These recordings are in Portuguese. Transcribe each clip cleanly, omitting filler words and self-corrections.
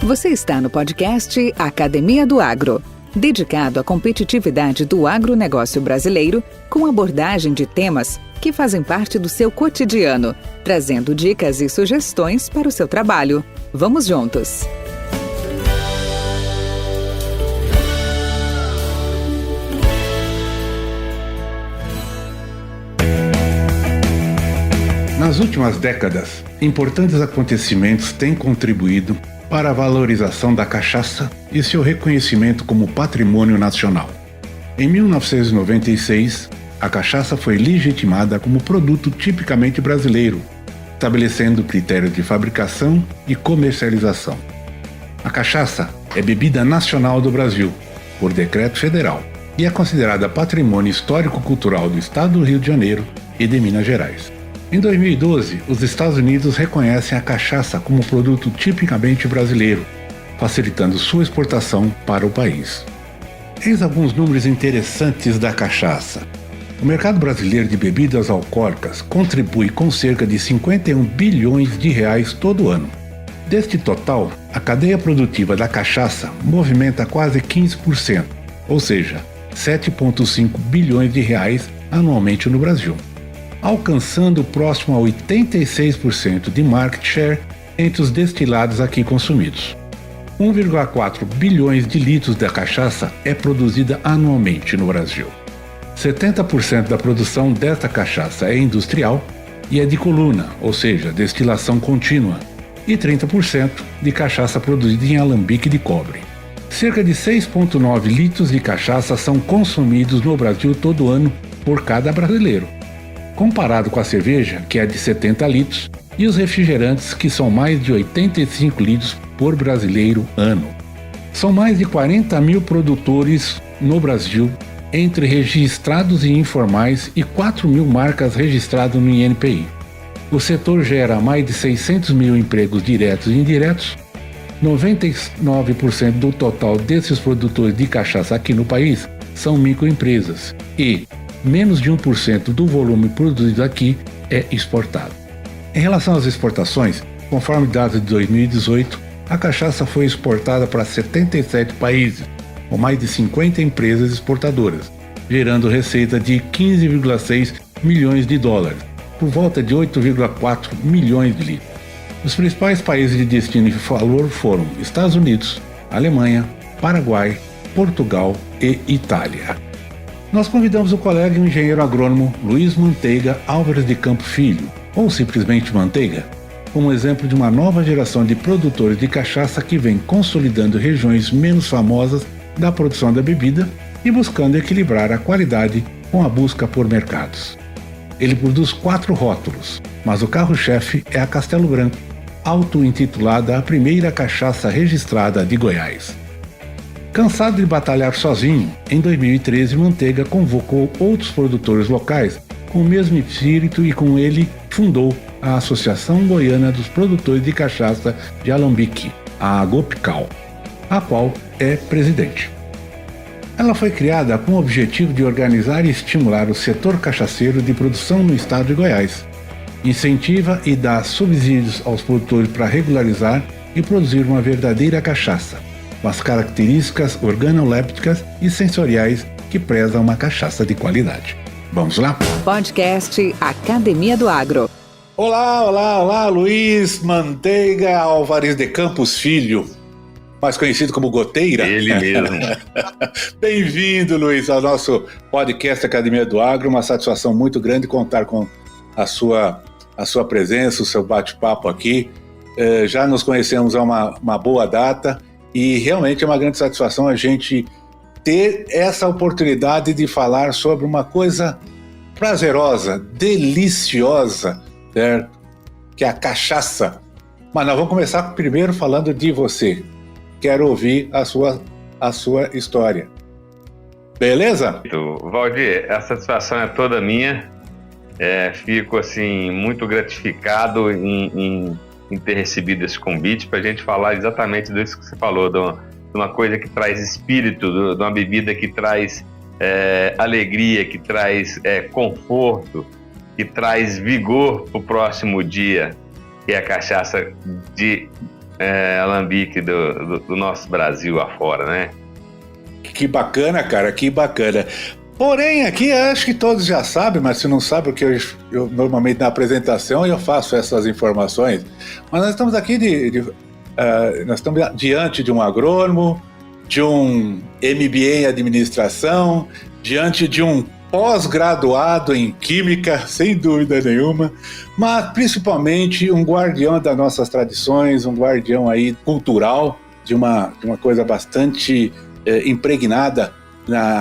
Você está no podcast Academia do Agro, dedicado à competitividade do agronegócio brasileiro, com abordagem de temas que fazem parte do seu cotidiano, trazendo dicas e sugestões para o seu trabalho. Vamos juntos! Nas últimas décadas, importantes acontecimentos têm contribuído para a valorização da cachaça e seu reconhecimento como patrimônio nacional. Em 1996, a cachaça foi legitimada como produto tipicamente brasileiro, estabelecendo critérios de fabricação e comercialização. A cachaça é bebida nacional do Brasil, por decreto federal, e é considerada patrimônio histórico-cultural do Estado do Rio de Janeiro e de Minas Gerais. Em 2012, os Estados Unidos reconhecem a cachaça como produto tipicamente brasileiro, facilitando sua exportação para o país. Eis alguns números interessantes da cachaça. O mercado brasileiro de bebidas alcoólicas contribui com cerca de 51 bilhões de reais todo ano. Deste total, a cadeia produtiva da cachaça movimenta quase 15%, ou seja, 7,5 bilhões de reais anualmente no Brasil, alcançando próximo a 86% de market share entre os destilados aqui consumidos. 1,4 bilhões de litros da cachaça é produzida anualmente no Brasil. 70% da produção desta cachaça é industrial e é de coluna, ou seja, destilação contínua, e 30% de cachaça produzida em alambique de cobre. Cerca de 6,9 litros de cachaça são consumidos no Brasil todo ano por cada brasileiro, comparado com a cerveja, que é de 70 litros, e os refrigerantes, que são mais de 85 litros por brasileiro ano. São mais de 40 mil produtores no Brasil, entre registrados e informais, e 4 mil marcas registradas no INPI. O setor gera mais de 600 mil empregos diretos e indiretos. 99% do total desses produtores de cachaça aqui no país são microempresas e menos de 1% do volume produzido aqui é exportado. Em relação às exportações, conforme dados de 2018, a cachaça foi exportada para 77 países, com mais de 50 empresas exportadoras, gerando receita de 15,6 milhões de dólares, por volta de 8,4 milhões de litros. Os principais países de destino e valor foram Estados Unidos, Alemanha, Paraguai, Portugal e Itália. Nós convidamos o colega e o engenheiro agrônomo Luiz Manteiga Álvares de Campo Filho, ou simplesmente Manteiga, como exemplo de uma nova geração de produtores de cachaça que vem consolidando regiões menos famosas da produção da bebida e buscando equilibrar a qualidade com a busca por mercados. Ele produz 4 rótulos, mas o carro-chefe é a Castelo Branco, auto-intitulada a primeira cachaça registrada de Goiás. Cansado de batalhar sozinho, em 2013 Manteiga convocou outros produtores locais com o mesmo espírito e com ele fundou a Associação Goiana dos Produtores de Cachaça de Alambique, a Agopcal, a qual é presidente. Ela foi criada com o objetivo de organizar e estimular o setor cachaceiro de produção no estado de Goiás. Incentiva e dá subsídios aos produtores para regularizar e produzir uma verdadeira cachaça, com as características organolépticas e sensoriais que prezam uma cachaça de qualidade. Vamos lá? Podcast Academia do Agro. Olá, Luiz Manteiga Álvares de Campos Filho, mais conhecido como Goteira. Ele mesmo. Bem-vindo, Luiz, ao nosso podcast Academia do Agro. Uma satisfação muito grande contar com a sua presença, o seu bate-papo aqui. Já nos conhecemos há uma boa data e realmente é uma grande satisfação a gente ter essa oportunidade de falar sobre uma coisa prazerosa, deliciosa, certo? Que é a cachaça. Mas nós vamos começar primeiro falando de você. Quero ouvir a sua história. Beleza? Valdir, a satisfação é toda minha. Fico assim muito gratificado em ter recebido esse convite para a gente falar exatamente disso que você falou, de uma coisa que traz espírito, de uma bebida que traz alegria, que traz conforto, que traz vigor para o próximo dia, que é a cachaça de alambique do nosso Brasil afora, né? Que bacana, cara, que bacana. Porém, aqui acho que todos já sabem, mas se não sabem, porque eu normalmente na apresentação eu faço essas informações, mas nós estamos aqui nós estamos diante de um agrônomo, de um MBA em administração, diante de um pós-graduado em química, sem dúvida nenhuma, mas principalmente um guardião das nossas tradições, um guardião aí cultural, de uma coisa bastante impregnada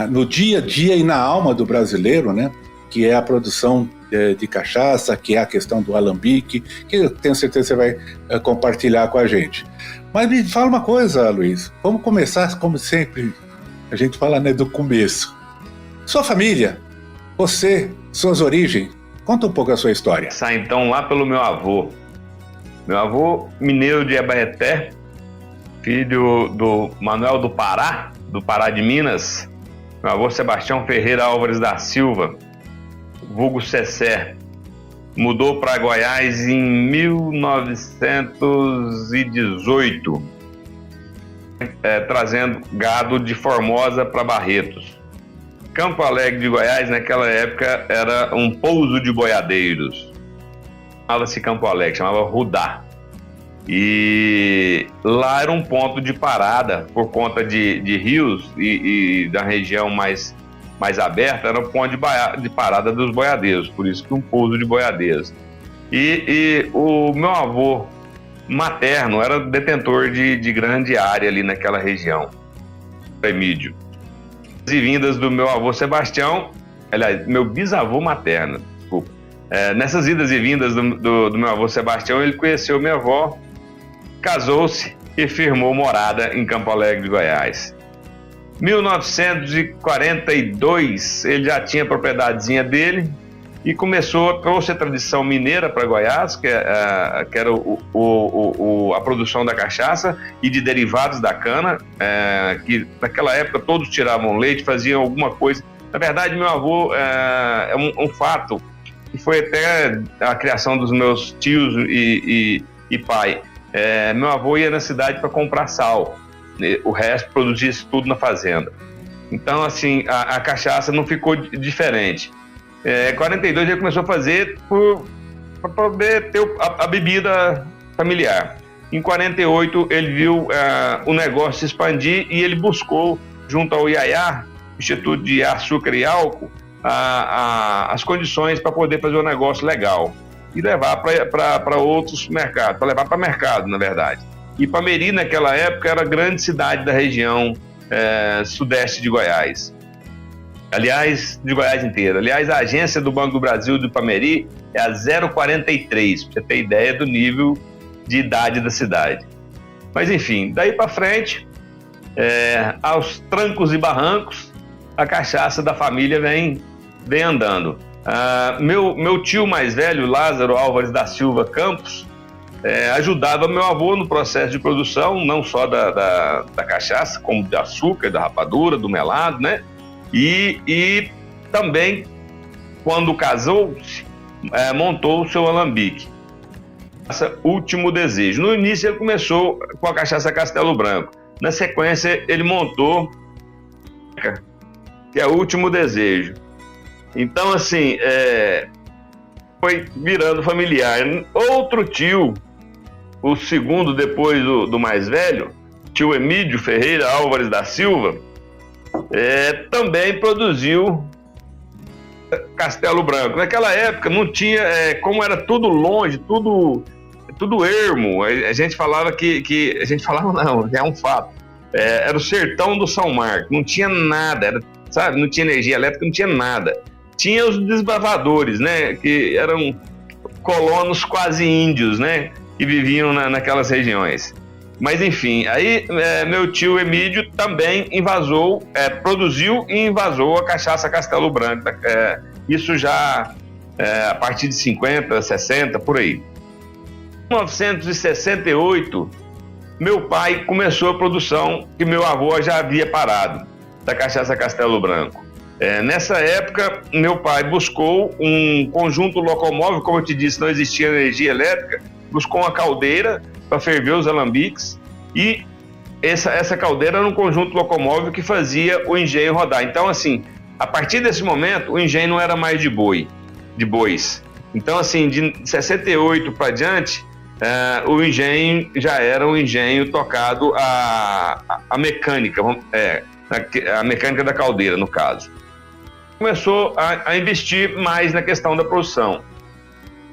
no dia a dia e na alma do brasileiro, né? Que é a produção de cachaça, que é a questão do alambique, que eu tenho certeza que você vai compartilhar com a gente. Mas me fala uma coisa, Luiz, vamos começar, como sempre, a gente fala, né, do começo. Sua família, você, suas origens, conta um pouco a sua história. Sai então lá pelo meu avô. Meu avô, mineiro de Abaeté, filho do Manuel do Pará de Minas. Meu avô Sebastião Ferreira Álvares da Silva, vulgo Cessé, mudou para Goiás em 1918, trazendo gado de Formosa para Barretos. Campo Alegre de Goiás, naquela época, era um pouso de boiadeiros. Chamava-se Campo Alegre, chamava Rudá. E lá era um ponto de parada, por conta de rios e da região mais aberta, era um ponto de parada dos boiadeiros, por isso que um pouso de boiadeiros. E o meu avô materno era detentor de grande área ali naquela região, Emídio. E vindas do meu avô Sebastião, aliás, meu bisavô materno, desculpa. Nessas idas e vindas do meu avô Sebastião, ele conheceu minha avó, casou-se e firmou morada em Campo Alegre de Goiás. 1942, ele já tinha a propriedadezinha dele e trouxe a tradição mineira para Goiás, que era a produção da cachaça e de derivados da cana, que naquela época todos tiravam leite, faziam alguma coisa. Na verdade, meu avô é um fato que foi até a criação dos meus tios e pai. Meu avô ia na cidade para comprar sal, o resto produzia-se tudo na fazenda. Então, assim, a cachaça não ficou diferente. Em 42 ele começou a fazer para poder ter a bebida familiar. Em 48 ele viu o negócio se expandir e ele buscou, junto ao IAIA, Instituto de Açúcar e Álcool, as condições para poder fazer um negócio legal e levar para outros mercados, para levar para mercado, na verdade. Ipameri, naquela época, era a grande cidade da região sudeste de Goiás. Aliás, de Goiás inteira. Aliás, a agência do Banco do Brasil de Ipameri é a 043, para você ter ideia do nível de idade da cidade. Mas, enfim, daí para frente, aos trancos e barrancos, a cachaça da família vem andando. Meu tio mais velho, Lázaro Álvares da Silva Campos, ajudava meu avô no processo de produção, não só da cachaça, como de açúcar, da rapadura, do melado, né? E também, quando casou-se, montou o seu alambique. Último Desejo. No início ele começou com a cachaça Castelo Branco. Na sequência ele montou, que é o Último Desejo. Então, assim, foi virando familiar. Outro tio, o segundo depois do mais velho, tio Emídio Ferreira Álvares da Silva, também produziu Castelo Branco. Naquela época não tinha, como era tudo longe, tudo ermo, a gente falava a gente falava não, é um fato. Era o sertão do São Marcos, não tinha nada, sabe? Não tinha energia elétrica, não tinha nada. Tinha os desbravadores, né? Que eram colonos quase índios, né? Que viviam naquelas regiões. Mas enfim, aí meu tio Emídio também produziu e invasou a cachaça Castelo Branco. Isso já a partir de 50, 60, por aí. Em 1968, meu pai começou a produção que meu avô já havia parado, da cachaça Castelo Branco. Nessa época, meu pai buscou um conjunto locomóvel, como eu te disse, não existia energia elétrica, buscou uma caldeira para ferver os alambiques, e essa caldeira era um conjunto locomóvel que fazia o engenho rodar. Então, assim, a partir desse momento, o engenho não era mais de bois. Então, assim, de 68 para diante, o engenho já era um engenho tocado a mecânica, a mecânica da caldeira, no caso. Começou a investir mais na questão da produção.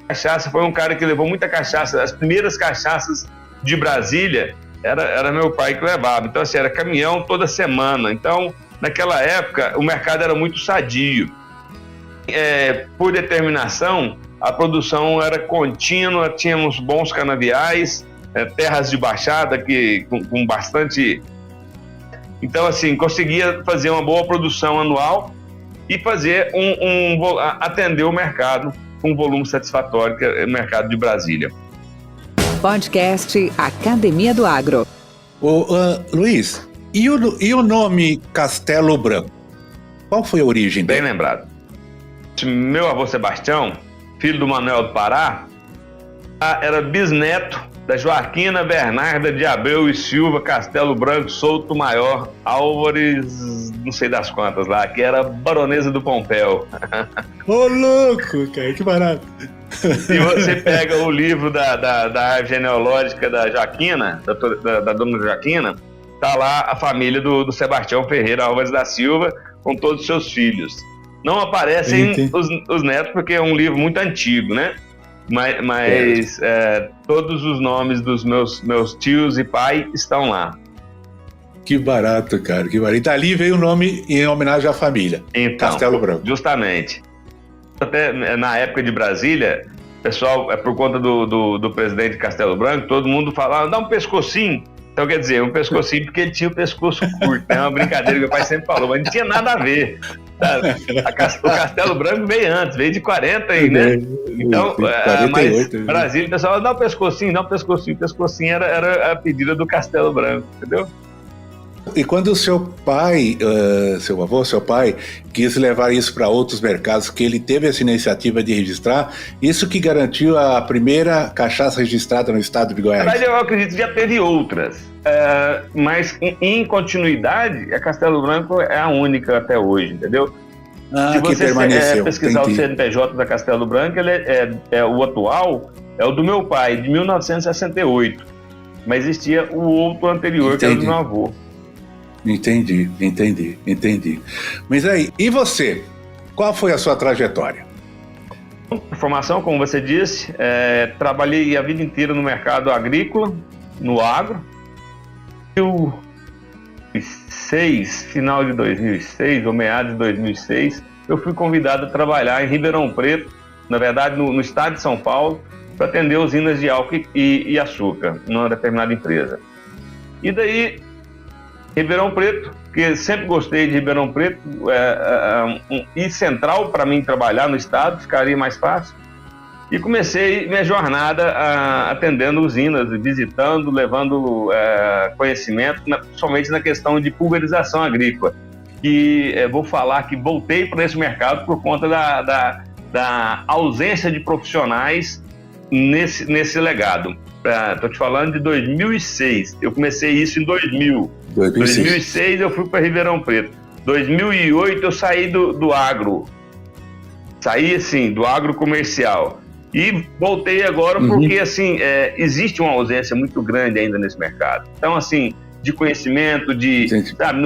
A cachaça foi um cara que levou muita cachaça. As primeiras cachaças de Brasília era meu pai que levava. Então, assim, era caminhão toda semana. Então, naquela época, o mercado era muito sadio. Por determinação, a produção era contínua, tínhamos bons canaviais, terras de baixada com bastante... Então, assim, conseguia fazer uma boa produção anual e fazer atender o mercado com um volume satisfatório, que é o mercado de Brasília. Podcast Academia do Agro. Luiz, e o nome Castelo Branco? Qual foi a origem dele? Bem lembrado. Meu avô Sebastião, filho do Manuel do Pará, era bisneto da Joaquina Bernarda de Abreu e Silva Castelo Branco Souto Maior Álvares, não sei das quantas lá, que era baronesa do Pompéu. Ô, louco, cara, que barato. Se você pega o livro da árvore genealógica da Joaquina, da dona Joaquina, tá lá a família do Sebastião Ferreira Álvares da Silva com todos os seus filhos. Não aparecem os netos porque é um livro muito antigo, né? Mas todos os nomes dos meus tios e pai estão lá. Que barato, cara, que barato. E dali veio o nome em homenagem à família, então, Castelo Branco. Justamente. Até na época de Brasília, pessoal, por conta do presidente Castelo Branco, todo mundo falava, dá um pescocinho. Então, quer dizer, um pescocinho porque ele tinha o pescoço curto. É uma brincadeira que meu pai sempre falou, mas não tinha nada a ver. O Castelo Branco veio antes, veio de 40 aí, né? Então, 48, mas Brasília, o pessoal dá um pescocinho, dá um pescocinho. O pescocinho era a pedida do Castelo Branco, entendeu? E quando o seu pai, seu pai, quis levar isso para outros mercados, que ele teve essa iniciativa de registrar, isso que garantiu a primeira cachaça registrada no estado de Goiás? Na verdade, eu acredito que já teve outras, mas em continuidade, a Castelo Branco é a única até hoje, entendeu? Se você pesquisar o CNPJ da Castelo Branco, ele o atual é o do meu pai, de 1968, mas existia o outro anterior, que era do meu avô. Entendi. Mas aí, e você? Qual foi a sua trajetória? Formação, como você disse, trabalhei a vida inteira no mercado agrícola, no agro. Final de 2006, ou meados de 2006, eu fui convidado a trabalhar em Ribeirão Preto, na verdade no estado de São Paulo, para atender usinas de álcool e açúcar, numa determinada empresa. E daí, Ribeirão Preto, que sempre gostei de Ribeirão Preto, e central para mim trabalhar no estado, ficaria mais fácil. E comecei minha jornada atendendo usinas, visitando, levando conhecimento, somente na questão de pulverização agrícola. Que vou falar que voltei para esse mercado por conta da ausência de profissionais nesse legado. Estou te falando de 2006, eu comecei isso em 2000. 2006 eu fui para Ribeirão Preto. 2008 eu saí do agro. Saí, assim, do agro comercial. E voltei agora porque, assim, existe uma ausência muito grande ainda nesse mercado. Então, assim, de conhecimento, sabe,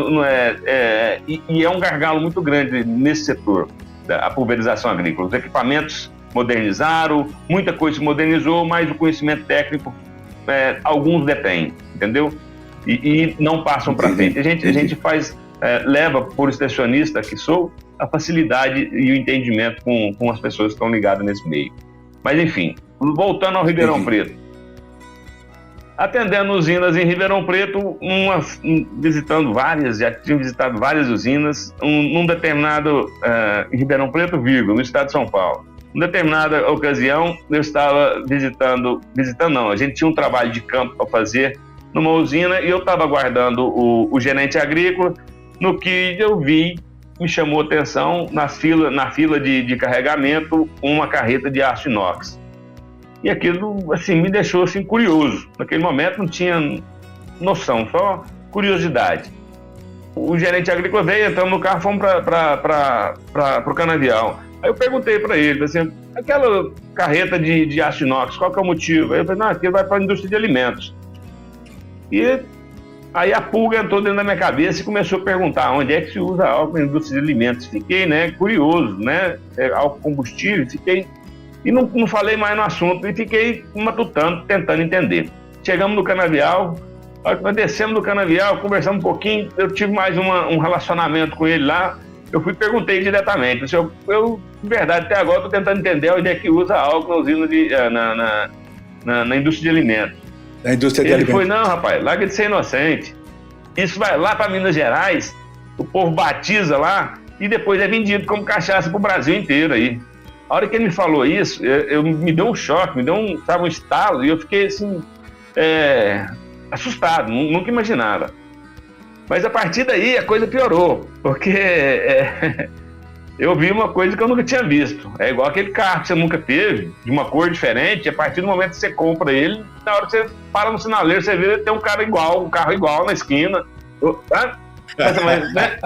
e é um gargalo muito grande nesse setor, a pulverização agrícola. Os equipamentos modernizaram, muita coisa se modernizou, mas o conhecimento técnico, alguns detêm, entendeu? E não passam para frente. A gente leva, por extensionista que sou, a facilidade e o entendimento com as pessoas que estão ligadas nesse meio. Mas, enfim, voltando ao Ribeirão Preto. Atendendo usinas em Ribeirão Preto, visitando várias, já tinha visitado várias usinas, num determinado, em Ribeirão Preto, no estado de São Paulo. Em determinada ocasião, eu estava visitando não, a gente tinha um trabalho de campo para fazer numa usina e eu estava aguardando o gerente agrícola, no que eu vi, me chamou a atenção, na fila de carregamento, uma carreta de aço inox. E aquilo, assim, me deixou, assim, curioso. Naquele momento não tinha noção, só curiosidade. O gerente agrícola veio, entramos no carro, fomos para o canavial. Aí eu perguntei para ele, assim, aquela carreta de aço inox, qual que é o motivo? Aí eu falei, não, aquilo vai para a indústria de alimentos. E aí a pulga entrou dentro da minha cabeça e começou a perguntar onde é que se usa álcool na indústria de alimentos. Fiquei, né, curioso, né, álcool combustível, fiquei... E não falei mais no assunto e fiquei matutando, tentando entender. Chegamos no canavial, nós descemos do canavial, conversamos um pouquinho, eu tive mais um relacionamento com ele lá, eu perguntei diretamente, eu de verdade, até agora estou tentando entender onde é que usa álcool na usina na indústria de alimentos. Na indústria de alimentos. Ele foi, não, rapaz, larga de ser inocente. Isso vai lá para Minas Gerais, o povo batiza lá e depois é vendido como cachaça para o Brasil inteiro aí. A hora que ele me falou isso, me deu um choque, me deu um estalo, e eu fiquei assim, assustado, nunca imaginava. Mas a partir daí a coisa piorou, porque eu vi uma coisa que eu nunca tinha visto. É igual aquele carro que você nunca teve, de uma cor diferente, a partir do momento que você compra ele, na hora que você para no sinaleiro, você vê que tem um carro igual na esquina. Mas, né?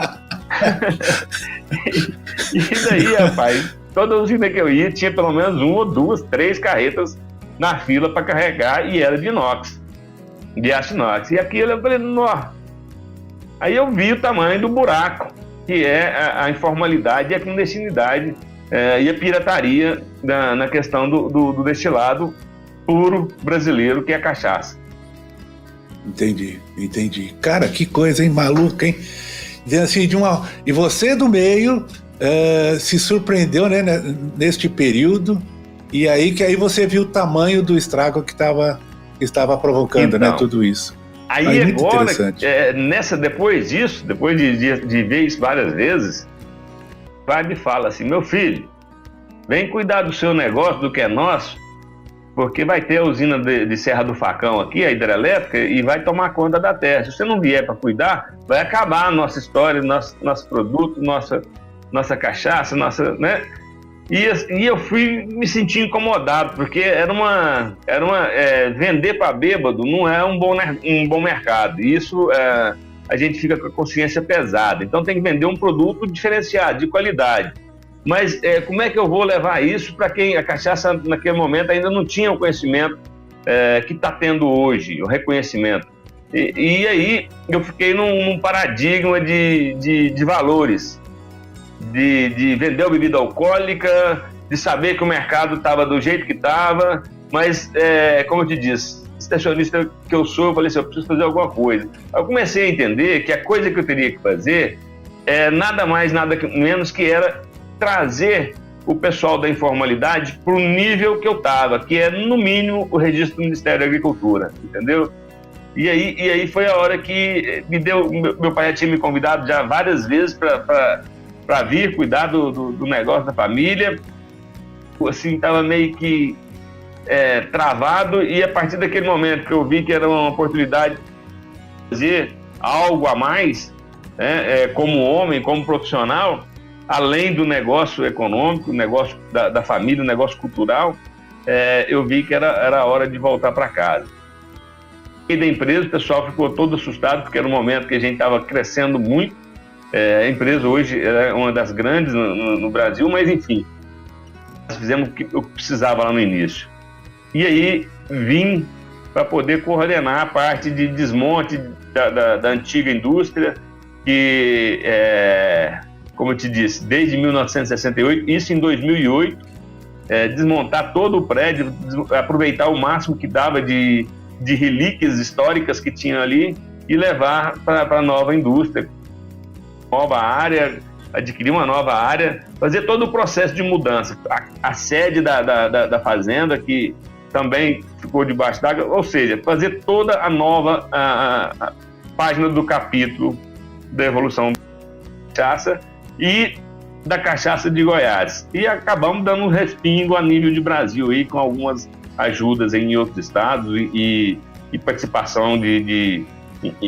E daí, rapaz, toda usina que eu ia tinha pelo menos 1 ou 2, 3 carretas na fila para carregar e era de inox, de aço inox. E aquilo eu falei, nossa. Aí eu vi o tamanho do buraco, que é a informalidade e a clandestinidade e a pirataria na questão do destilado puro brasileiro, que é a cachaça. Entendi. Cara, que coisa, hein? Maluca, hein? Dizendo assim, e você do meio se surpreendeu, né, neste período, e aí você viu o tamanho do estrago que estava provocando, então, né, tudo isso. Aí agora, depois disso, depois de ver isso várias vezes, o pai me fala assim, meu filho, vem cuidar do seu negócio, do que é nosso, porque vai ter a usina de Serra do Facão aqui, a hidrelétrica, e vai tomar conta da terra. Se você não vier para cuidar, vai acabar a nossa história, nosso produto, nossa cachaça, né? E eu fui me sentir incomodado, porque vender para bêbado não é um bom mercado. E isso a gente fica com a consciência pesada. Então tem que vender um produto diferenciado, de qualidade. Mas como é que eu vou levar isso para quem a cachaça naquele momento ainda não tinha o conhecimento que está tendo hoje, o reconhecimento? E aí eu fiquei num paradigma de valores, de vender a bebida alcoólica, de saber que o mercado estava do jeito que estava, mas como eu te disse, estacionista que eu sou, eu falei assim, eu preciso fazer alguma coisa. Eu comecei a entender que a coisa que eu teria que fazer nada mais, nada menos que era trazer o pessoal da informalidade para o nível que eu estava, que é, no mínimo, o registro do Ministério da Agricultura, entendeu? E aí foi a hora que meu pai já tinha me convidado já várias vezes para vir cuidar do negócio da família, assim, estava meio que travado, e a partir daquele momento que eu vi que era uma oportunidade de fazer algo a mais, como homem, como profissional, além do negócio econômico, o negócio da família, o negócio cultural, eu vi que era a hora de voltar para casa. E da empresa, o pessoal ficou todo assustado, porque era um momento que a gente estava crescendo muito. A empresa hoje é uma das grandes no Brasil, mas enfim, nós fizemos o que eu precisava lá no início. E aí vim para poder coordenar a parte de desmonte da antiga indústria, que como eu te disse, desde 1968, isso em 2008, desmontar todo o prédio, aproveitar o máximo que dava de relíquias históricas que tinha ali e levar para a nova indústria, nova área, adquirir uma nova área, fazer todo o processo de mudança. A sede da fazenda, que também ficou debaixo d'água, ou seja, fazer toda a nova a página do capítulo da evolução da cachaça e da cachaça de Goiás. E acabamos dando um respingo a nível de Brasil aí, com algumas ajudas em outros estados e participação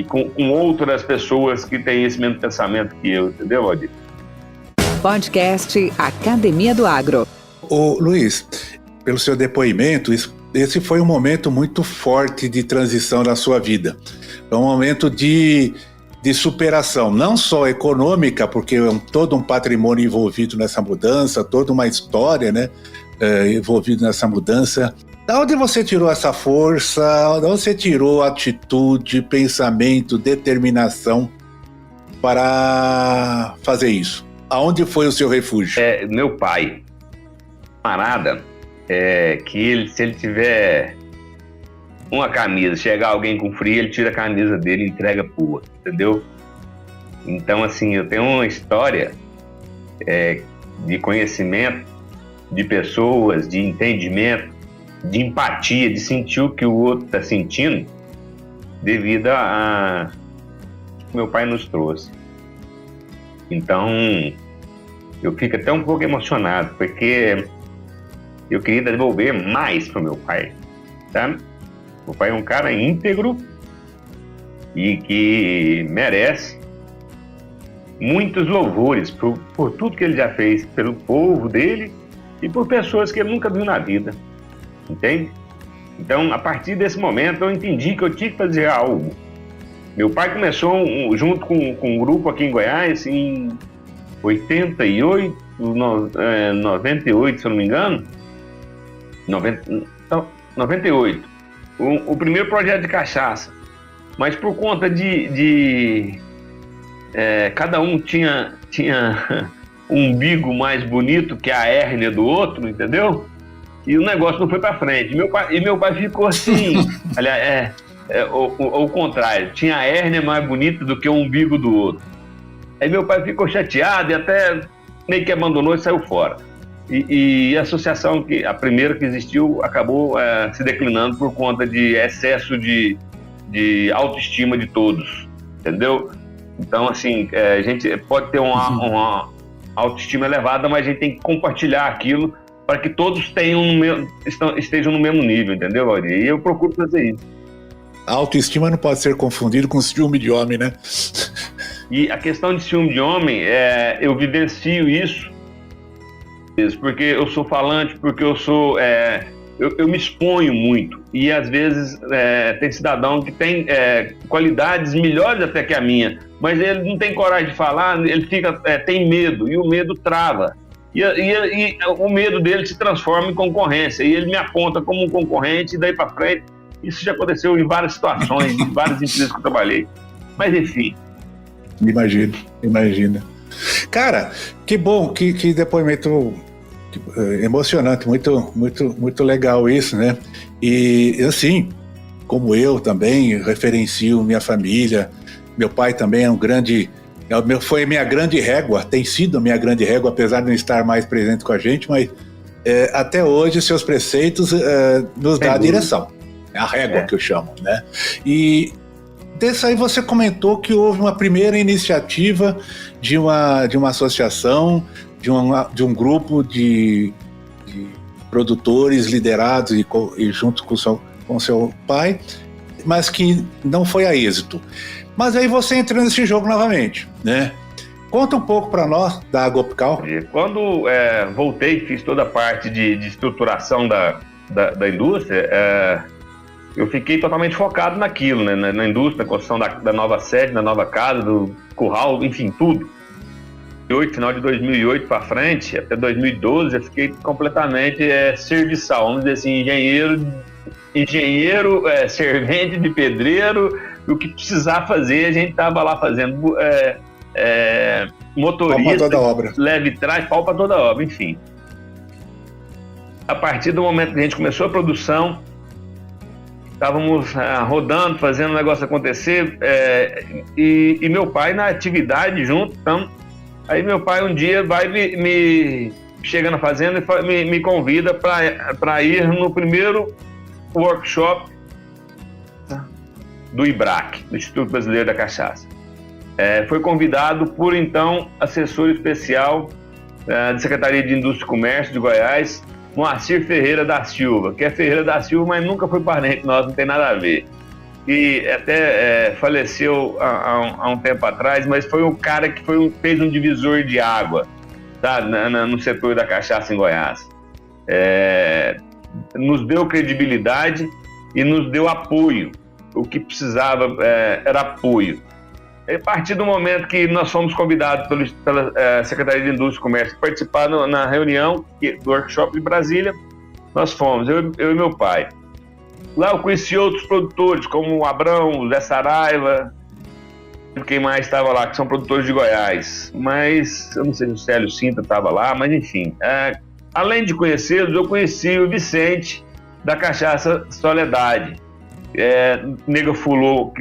com outras pessoas que têm esse mesmo pensamento que eu, entendeu, Valdir? Podcast Academia do Agro. Ô, Luiz, pelo seu depoimento, isso esse foi um momento muito forte de transição na sua vida. Foi um momento de superação, não só econômica, porque é todo um patrimônio envolvido nessa mudança, toda uma história, né, envolvida nessa mudança. Da onde você tirou essa força? Da onde você tirou atitude, pensamento, determinação para fazer isso? Aonde foi o seu refúgio? Meu pai, camarada, se ele tiver uma camisa, chegar alguém com frio, ele tira a camisa dele e entrega pro outro, entendeu? Então, assim, eu tenho uma história de conhecimento de pessoas, de entendimento, de empatia, de sentir o que o outro está sentindo, devido a que meu pai nos trouxe. Então, eu fico até um pouco emocionado, porque eu queria devolver mais para o meu pai, tá? Meu pai é um cara íntegro e que merece muitos louvores por tudo que ele já fez pelo povo dele e por pessoas que ele nunca viu na vida, entende? Então, a partir desse momento, eu entendi que eu tinha que fazer algo. Meu pai começou junto com um grupo aqui em Goiás em 98, 98, se eu não me engano, 98. O primeiro projeto de cachaça. Mas por conta de cada um tinha um umbigo mais bonito que a hérnia do outro, entendeu? E o negócio não foi para frente. Meu pai ficou assim, aliás, o contrário, tinha a hérnia mais bonita do que o umbigo do outro. Aí meu pai ficou chateado e até meio que abandonou e saiu fora. E a associação, a primeira que existiu, acabou se declinando por conta de excesso de autoestima de todos, entendeu? Então, assim, a gente pode ter uma autoestima elevada, mas a gente tem que compartilhar aquilo para que todos estejam no mesmo nível, entendeu, Valdir? E eu procuro fazer isso. A autoestima não pode ser confundida com ciúme de homem, né? E a questão de ciúme de homem, eu vivencio isso, porque eu sou falante, porque eu sou... eu me exponho muito. E às vezes tem cidadão que tem qualidades melhores até que a minha, mas ele não tem coragem de falar, ele tem medo, e o medo trava. E o medo dele se transforma em concorrência, e ele me aponta como um concorrente, e daí para frente. Isso já aconteceu em várias situações, em várias empresas que eu trabalhei. Mas, enfim. Imagina. Cara, que bom, que depoimento emocionante, muito legal isso, né? E, assim, como eu também referencio minha família, meu pai também é um grande... Foi minha grande régua, tem sido a minha grande régua, apesar de não estar mais presente com a gente, mas até hoje seus preceitos nos dão a direção. É a régua que eu chamo, né? E desse aí você comentou que houve uma primeira iniciativa de uma associação, de um grupo de produtores liderados e junto com seu pai, mas que não foi a êxito. Mas aí você entrou nesse jogo novamente, né? Conta um pouco para nós da Agropical. Quando voltei, fiz toda a parte de estruturação da indústria, eu fiquei totalmente focado naquilo, né? Na indústria, na construção da nova sede, da nova casa, do curral, enfim, tudo. Final de 2008 para frente, até 2012, eu fiquei completamente serviçal, vamos dizer assim, engenheiro, servente de pedreiro, o que precisar fazer, a gente estava lá fazendo motorista, toda obra. leve trás, pau para toda obra, enfim. A partir do momento que a gente começou a produção, estávamos rodando, fazendo o negócio acontecer, e meu pai na atividade junto, então, aí meu pai um dia vai me chega na fazenda e me convida para ir no primeiro workshop do IBRAC, do Instituto Brasileiro da Cachaça. Foi convidado por, então, assessor especial da Secretaria de Indústria e Comércio de Goiás, Moacir Ferreira da Silva, que é Ferreira da Silva, mas nunca foi parente nosso, não tem nada a ver. E até faleceu há um tempo atrás, mas foi um cara que fez um divisor de água, tá, no setor da cachaça em Goiás. nos deu credibilidade e nos deu apoio. O que precisava era apoio. A partir do momento que nós fomos convidados pela Secretaria de Indústria e Comércio para participar na reunião do workshop de Brasília, nós fomos, eu e meu pai. Lá eu conheci outros produtores, como o Abrão, o Zé Saraiva, quem mais estava lá, que são produtores de Goiás. Mas eu não sei se o Célio Sintra estava lá, mas enfim. Além de conhecê-los, eu conheci o Vicente, da Cachaça Soledade. Nega Fulô,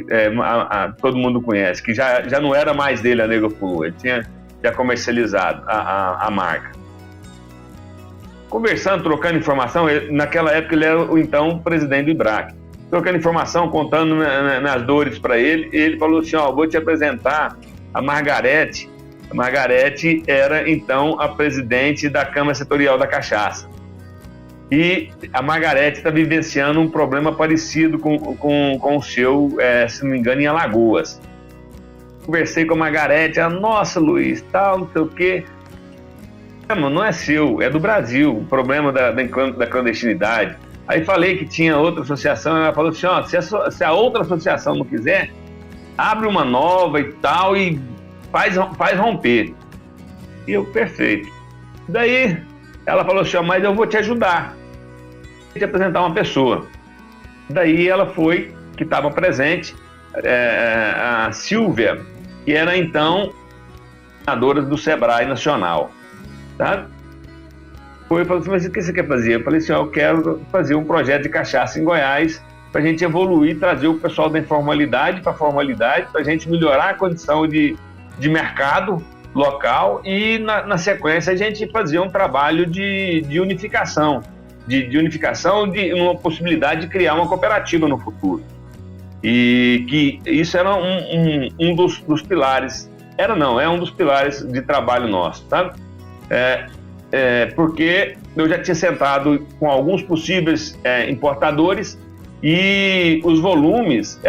todo mundo conhece, que já não era mais dele a Nega Fulô, ele tinha já comercializado a marca. Conversando, trocando informação, naquela época ele era o então presidente do IBRAC. Trocando informação, contando nas dores para ele, e ele falou assim, vou te apresentar a Margarete. A Margarete era então a presidente da Câmara Setorial da Cachaça. E a Margarete está vivenciando um problema parecido com o seu, se não me engano, em Alagoas. Conversei com a Margarete, nossa, Luiz, tal, não sei o quê. Não é seu, é do Brasil, o problema da clandestinidade. Aí falei que tinha outra associação, ela falou assim, se a outra associação não quiser, abre uma nova e tal, e faz romper. E eu, perfeito. Daí ela falou assim, mas eu vou te ajudar, vou te apresentar uma pessoa. Daí ela foi, que estava presente, a Silvia, que era então coordenadora do Sebrae Nacional, sabe? Foi e falou assim, mas o que você quer fazer? Eu falei assim, eu quero fazer um projeto de cachaça em Goiás para a gente evoluir, trazer o pessoal da informalidade para a formalidade, para a gente melhorar a condição de mercado local e, na sequência, a gente fazer um trabalho de unificação, de uma possibilidade de criar uma cooperativa no futuro. E que isso era um dos pilares, é um dos pilares de trabalho nosso, sabe? Porque eu já tinha sentado com alguns possíveis importadores e os volumes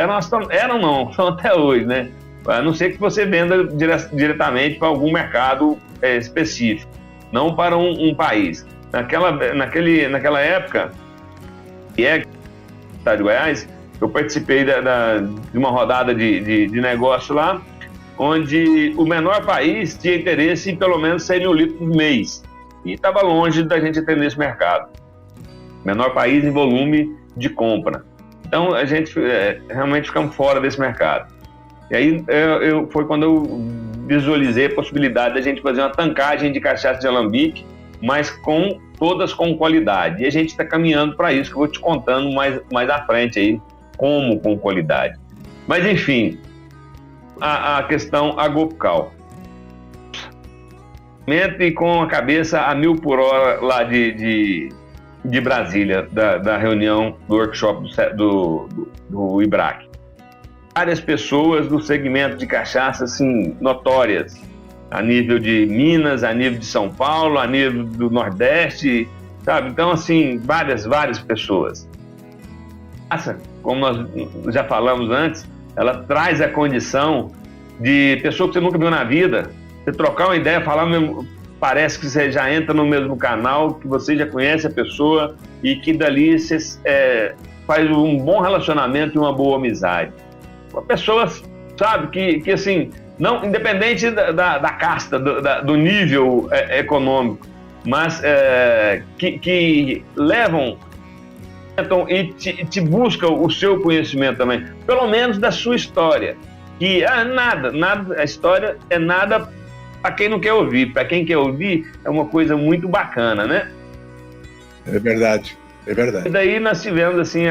são até hoje, né? A não ser que você venda diretamente para algum mercado específico, não para um país. Naquela época, que é de Goiás, eu participei de uma rodada de negócio lá, onde o menor país tinha interesse em pelo menos 100 mil litros por mês. E estava longe da gente atender esse mercado. Menor país em volume de compra. Então, a gente realmente ficamos fora desse mercado. E aí, foi quando eu visualizei a possibilidade da gente fazer uma tancagem de cachaça de alambique, mas todas com qualidade. E a gente está caminhando para isso, que eu vou te contando mais à frente aí, como com qualidade. Mas, enfim, a questão agropical. E com a cabeça a 1000 por hora lá de Brasília, da reunião do workshop do IBRAC. Várias pessoas do segmento de cachaça, assim, notórias, a nível de Minas, a nível de São Paulo, a nível do Nordeste, sabe? Então, assim, várias pessoas. Como nós já falamos antes, ela traz a condição de pessoa que você nunca viu na vida. Você trocar uma ideia, falar mesmo, parece que você já entra no mesmo canal, que você já conhece a pessoa e que dali você faz um bom relacionamento e uma boa amizade. Uma pessoa, sabe, que assim, não, independente da casta, do nível econômico, mas que levam e te buscam o seu conhecimento também, pelo menos da sua história. Que nada, a história é nada para quem não quer ouvir. Para quem quer ouvir, é uma coisa muito bacana, né? É verdade. E daí nós tivemos, assim,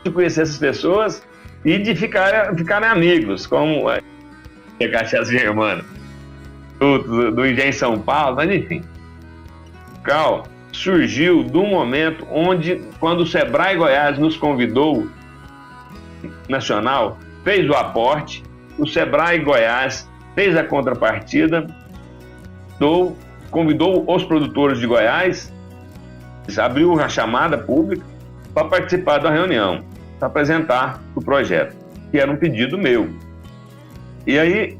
de conhecer essas pessoas e de ficarem amigos, como a Cachaça Germana, do Engenho São Paulo, mas enfim. Surgiu do momento quando o Sebrae Goiás nos convidou, nacional, fez o aporte, o Sebrae Goiás fez a contrapartida, convidou os produtores de Goiás, abriu a chamada pública para participar da reunião, para apresentar o projeto, que era um pedido meu. E aí,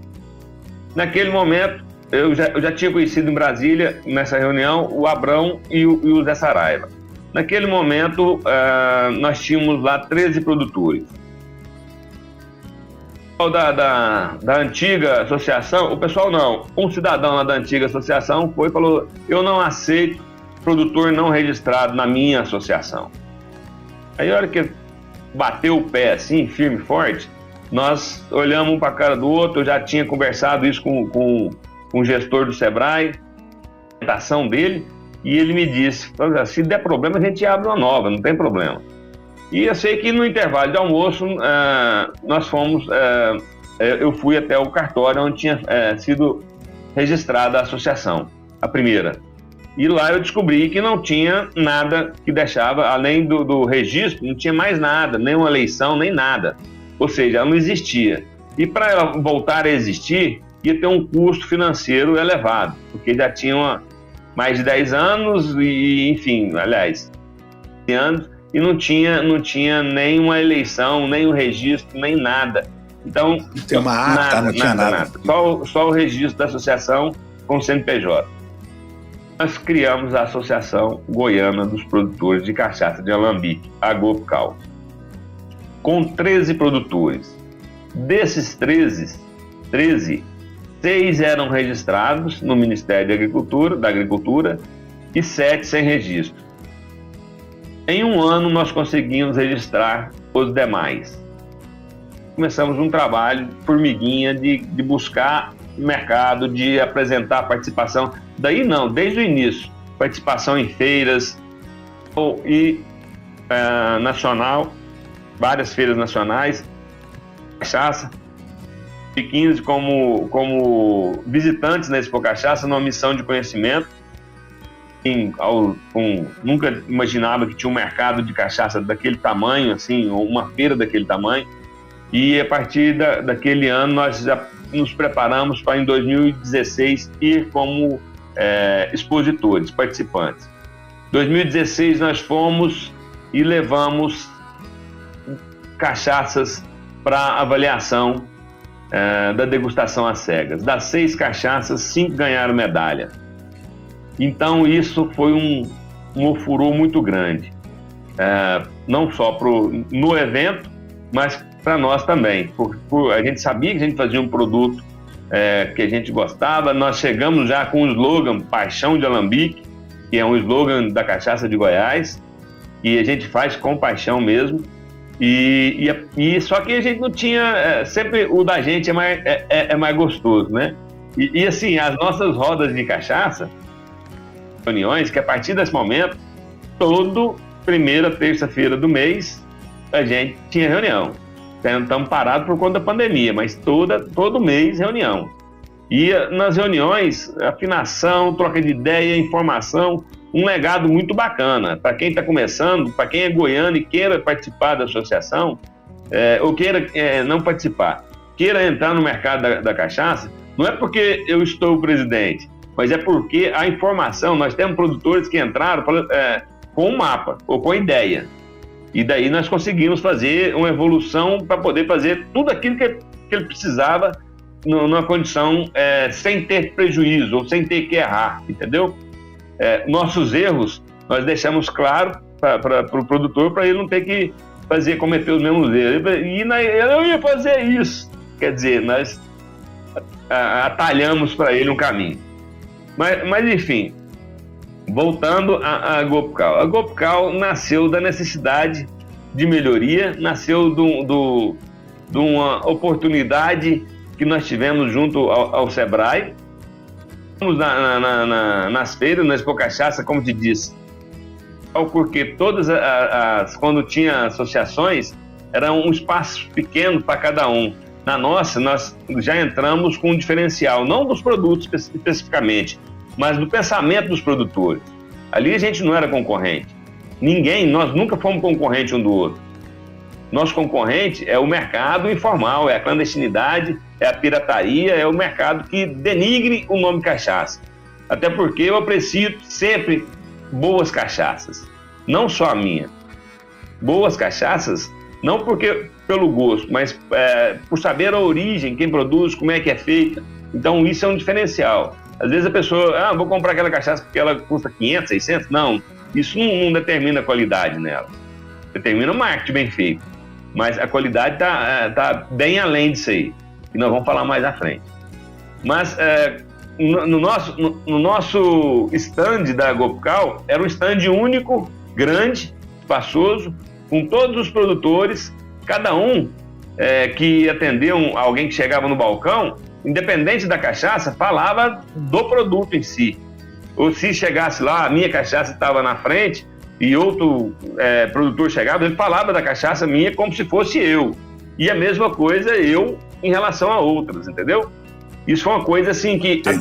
naquele momento, eu já tinha conhecido em Brasília, nessa reunião, o Abrão e o Zé Saraiva. Naquele momento, nós tínhamos lá 13 produtores. Da antiga associação, o pessoal não, um cidadão lá da antiga associação foi e falou: eu não aceito produtor não registrado na minha associação. Aí, a hora que bateu o pé assim, firme e forte, nós olhamos um para a cara do outro. Eu já tinha conversado isso com o gestor do Sebrae, a apresentação dele, e ele me disse: se der problema a gente abre uma nova, não tem problema. E eu sei que no intervalo de almoço nós fomos, eu fui até o cartório onde tinha sido registrada a associação, a primeira. E lá eu descobri que não tinha nada que deixava, além do registro, não tinha mais nada, nem uma eleição, nem nada. Ou seja, ela não existia. E para ela voltar a existir, ia ter um custo financeiro elevado, porque já tinha mais de 10 anos, e enfim, aliás, anos, e não tinha nem uma eleição, nem um registro, nem nada. Então, tem uma ata, não tinha nada. Só o registro da associação com o CNPJ. Nós criamos a Associação Goiana dos Produtores de Cachaça de Alambique, a Gopcal, com 13 produtores. Desses 13, 6 eram registrados no Ministério da Agricultura e 7 sem registro. Em um ano, nós conseguimos registrar os demais. Começamos um trabalho, formiguinha, de buscar mercado, de apresentar participação. Daí não, desde o início. Participação em feiras e nacional, várias feiras nacionais, cachaça. 2015 como visitantes na Expo Cachaça, numa missão de conhecimento. Nunca imaginava que tinha um mercado de cachaça daquele tamanho, assim, ou uma feira daquele tamanho. E a partir daquele ano nós já nos preparamos para, em 2016, ir como expositores, participantes. Em 2016 nós fomos e levamos cachaças para avaliação da degustação às cegas. Das 6 cachaças, 5 ganharam medalha. Então isso foi um ofurô muito grande, não só no evento, mas para nós também. A gente sabia que a gente fazia um produto que a gente gostava. Nós chegamos já com o slogan Paixão de Alambique, que é um slogan da cachaça de Goiás, e a gente faz com paixão mesmo. E só que a gente não tinha, sempre o da gente é mais gostoso, né? E assim, as nossas rodas de cachaça, reuniões, que a partir desse momento, primeira terça-feira do mês, a gente tinha reunião. Estamos parados por conta da pandemia, mas todo mês reunião. E nas reuniões, afinação, troca de ideia, informação, um legado muito bacana. Para quem está começando, para quem é goiano e queira participar da associação, ou queira não participar, queira entrar no mercado da cachaça, não é porque eu estou presidente, mas é porque a informação, nós temos produtores que entraram com um mapa ou com ideia. E daí nós conseguimos fazer uma evolução para poder fazer tudo aquilo que ele precisava numa condição sem ter prejuízo ou sem ter que errar, entendeu? Nossos erros, nós deixamos claro para o produtor, para ele não ter que cometer os mesmos erros. E eu ia fazer isso. Quer dizer, nós atalhamos para ele um caminho. Mas enfim, voltando à Gopcal. A Gopcal nasceu da necessidade de melhoria, nasceu de uma oportunidade que nós tivemos junto ao Sebrae. Estamos nas feiras, na Expo Cachaça, como te disse, porque todas quando tinha associações, era um espaço pequeno para cada um. Na nossa, nós já entramos com um diferencial, não dos produtos especificamente, mas do pensamento dos produtores. Ali a gente não era concorrente. Nós nunca fomos concorrente um do outro. Nosso concorrente é o mercado informal, é a clandestinidade, é a pirataria, é o mercado que denigre o nome cachaça. Até porque eu aprecio sempre boas cachaças, não só a minha. Boas cachaças, não pelo gosto, mas por saber a origem, quem produz, como é que é feita, Então isso é um diferencial. Às vezes a pessoa, vou comprar aquela cachaça porque ela custa 500, 600. Não, isso não determina a qualidade nela. Determina o marketing bem feito. Mas a qualidade está bem além disso aí. E nós vamos falar mais à frente. Mas no nosso stand da Gopcal, era um stand único, grande, espaçoso, com todos os produtores, cada um que atendeu alguém que chegava no balcão, independente da cachaça, falava do produto em si. Ou se chegasse lá, a minha cachaça estava na frente e outro produtor chegava, ele falava da cachaça minha como se fosse eu. E a mesma coisa eu em relação a outras, entendeu? Isso é uma coisa assim que Entendi.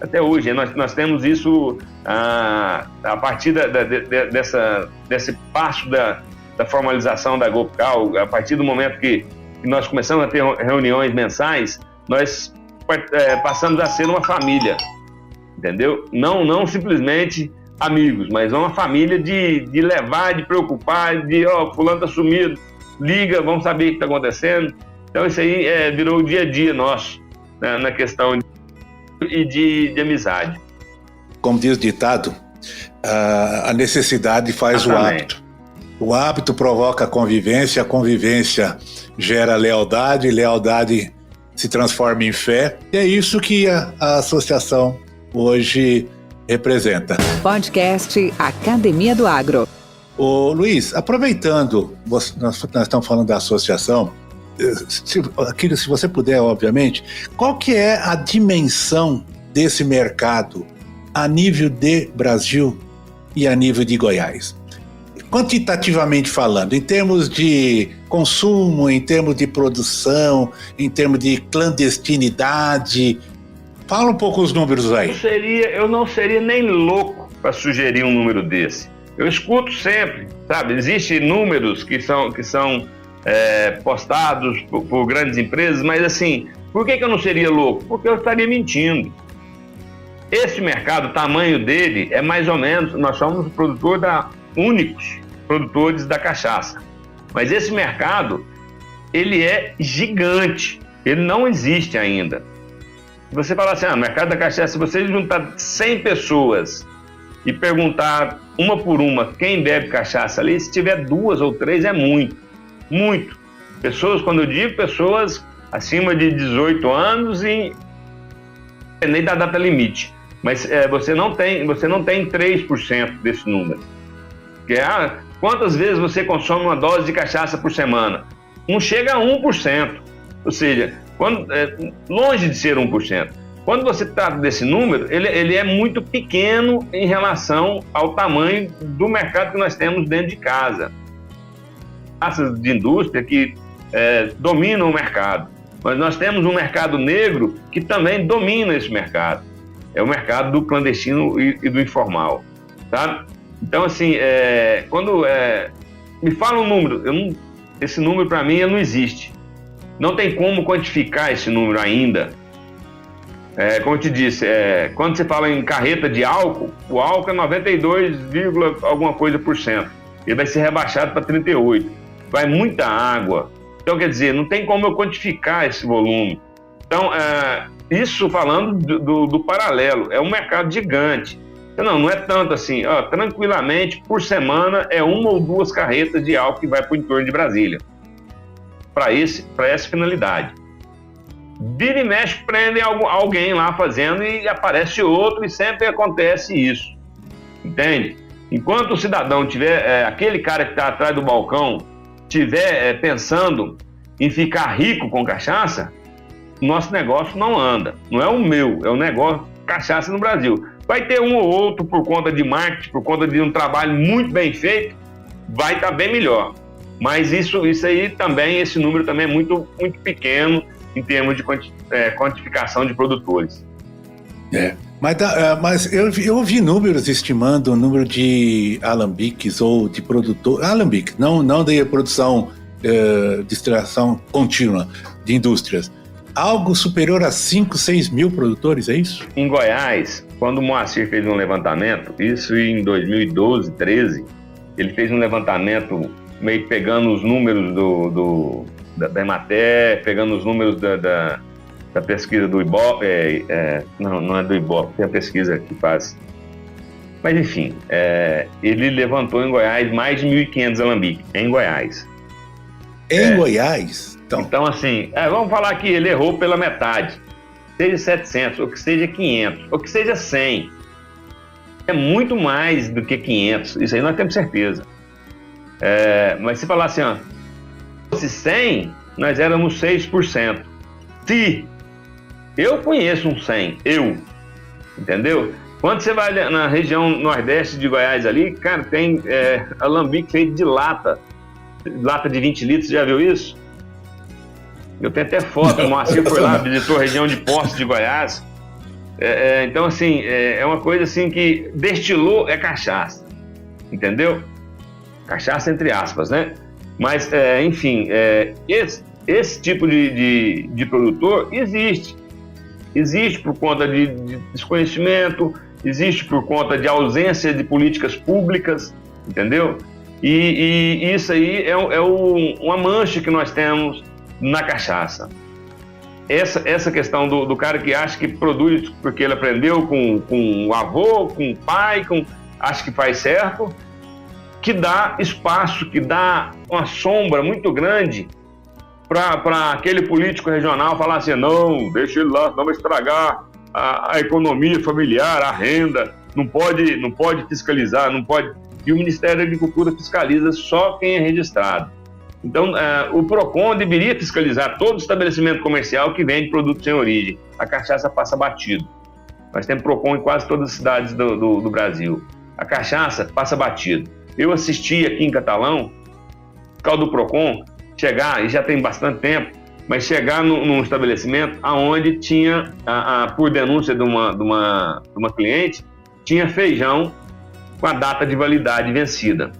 Até hoje, nós temos isso a partir desse passo da formalização da Gopcal, a partir do momento que nós começamos a ter reuniões mensais, nós passamos a ser uma família, entendeu? Não simplesmente amigos, mas uma família de levar, de preocupar, de fulano tá sumido, liga, vamos saber o que está acontecendo. Então isso aí virou o dia a dia nosso, né, na questão de amizade. Como diz o ditado, a necessidade faz Exatamente. o hábito. O hábito provoca a convivência gera lealdade, lealdade se transforma em fé. E é isso que a associação hoje representa. Podcast Academia do Agro. Ô, Luiz, aproveitando, nós estamos falando da associação, se você puder, obviamente, qual que é a dimensão desse mercado a nível de Brasil e a nível de Goiás? Quantitativamente falando, em termos de consumo, em termos de produção, em termos de clandestinidade, fala um pouco os números aí. Eu não seria nem louco para sugerir um número desse. Eu escuto sempre, sabe? Existem números que são postados por grandes empresas, mas assim, por que eu não seria louco? Porque eu estaria mentindo. Esse mercado, o tamanho dele é mais ou menos, nós somos únicos produtores da cachaça, mas esse mercado, ele é gigante, ele não existe ainda. Se você falar assim, mercado da cachaça, se você juntar 100 pessoas e perguntar uma por uma quem bebe cachaça ali, se tiver 2 ou 3 é muito. Muito. Pessoas, quando eu digo pessoas acima de 18 anos e nem da data limite, mas você não tem 3% desse número. Que quantas vezes você consome uma dose de cachaça por semana? Não chega a 1%. Ou seja, longe de ser 1%. Quando você trata desse número, ele é muito pequeno em relação ao tamanho do mercado que nós temos dentro de casa. Cachaças de indústria que dominam o mercado, mas nós temos um mercado negro que também domina esse mercado. É o mercado do clandestino e do informal, sabe? Então, assim, quando me fala um número, esse número para mim não existe. Não tem como quantificar esse número ainda. Como eu te disse, quando você fala em carreta de álcool, o álcool é 92, alguma coisa por cento. Ele vai ser rebaixado para 38%. Vai muita água. Então, quer dizer, não tem como eu quantificar esse volume. Então, isso falando do paralelo, é um mercado gigante. Não é tanto assim, tranquilamente, por semana, 1 ou 2 carretas de álcool que vai para o entorno de Brasília. Para essa finalidade. Vira e mexe, prendem alguém lá fazendo e aparece outro e sempre acontece isso. Entende? Enquanto o cidadão tiver, aquele cara que está atrás do balcão, estiver pensando em ficar rico com cachaça, nosso negócio não anda. Não é o meu, é o negócio cachaça no Brasil. Vai ter um ou outro por conta de marketing, por conta de um trabalho muito bem feito, vai estar bem melhor. Mas isso aí também, esse número também é muito, muito pequeno em termos de quantificação de produtores. Mas eu ouvi números estimando o número de alambiques ou de produtor. Alambique, não de produção, destilação contínua de indústrias. Algo superior a 5, 6 mil produtores, é isso? Em Goiás, quando o Moacir fez um levantamento, isso em 2012, 13, ele fez um levantamento meio pegando os números da Emater, pegando os números da da pesquisa do Ibope, não é do Ibope, tem a pesquisa que faz. Mas enfim, ele levantou em Goiás mais de 1.500 alambiques, em Goiás. Em Goiás? Então assim, vamos falar que ele errou pela metade. Seja 700, ou que seja 500, ou que seja 100. É muito mais do que 500, isso aí nós temos certeza. Mas se falar assim, ó, se fosse 100, nós éramos 6%. Se eu conheço um 100, entendeu? Quando você vai na região nordeste de Goiás ali, cara, tem alambique feito de lata de 20 litros, já viu isso? Eu tenho até foto, o Moacir foi lá, visitou a região de Poços de Goiás. Então, assim, é uma coisa assim que destilou cachaça, entendeu? Cachaça entre aspas, né? Mas, enfim, esse tipo de produtor existe. Existe por conta de desconhecimento, existe por conta de ausência de políticas públicas, entendeu? E isso aí uma mancha que nós temos na cachaça. Essa questão do cara que acha que produz porque ele aprendeu com o avô, com o pai, acha que faz certo, que dá espaço, que dá uma sombra muito grande para aquele político regional falar assim, não, deixa ele lá, não vai estragar a economia familiar, a renda, não pode fiscalizar, não pode. E o Ministério da Agricultura fiscaliza só quem é registrado. Então, o PROCON deveria fiscalizar todo estabelecimento comercial que vende produto sem origem. A cachaça passa batido. Nós temos PROCON em quase todas as cidades do Brasil. A cachaça passa batido. Eu assisti aqui em Catalão, o fiscal do PROCON chegar, e já tem bastante tempo, mas chegar num estabelecimento onde tinha, por denúncia de uma cliente, tinha feijão com a data de validade vencida.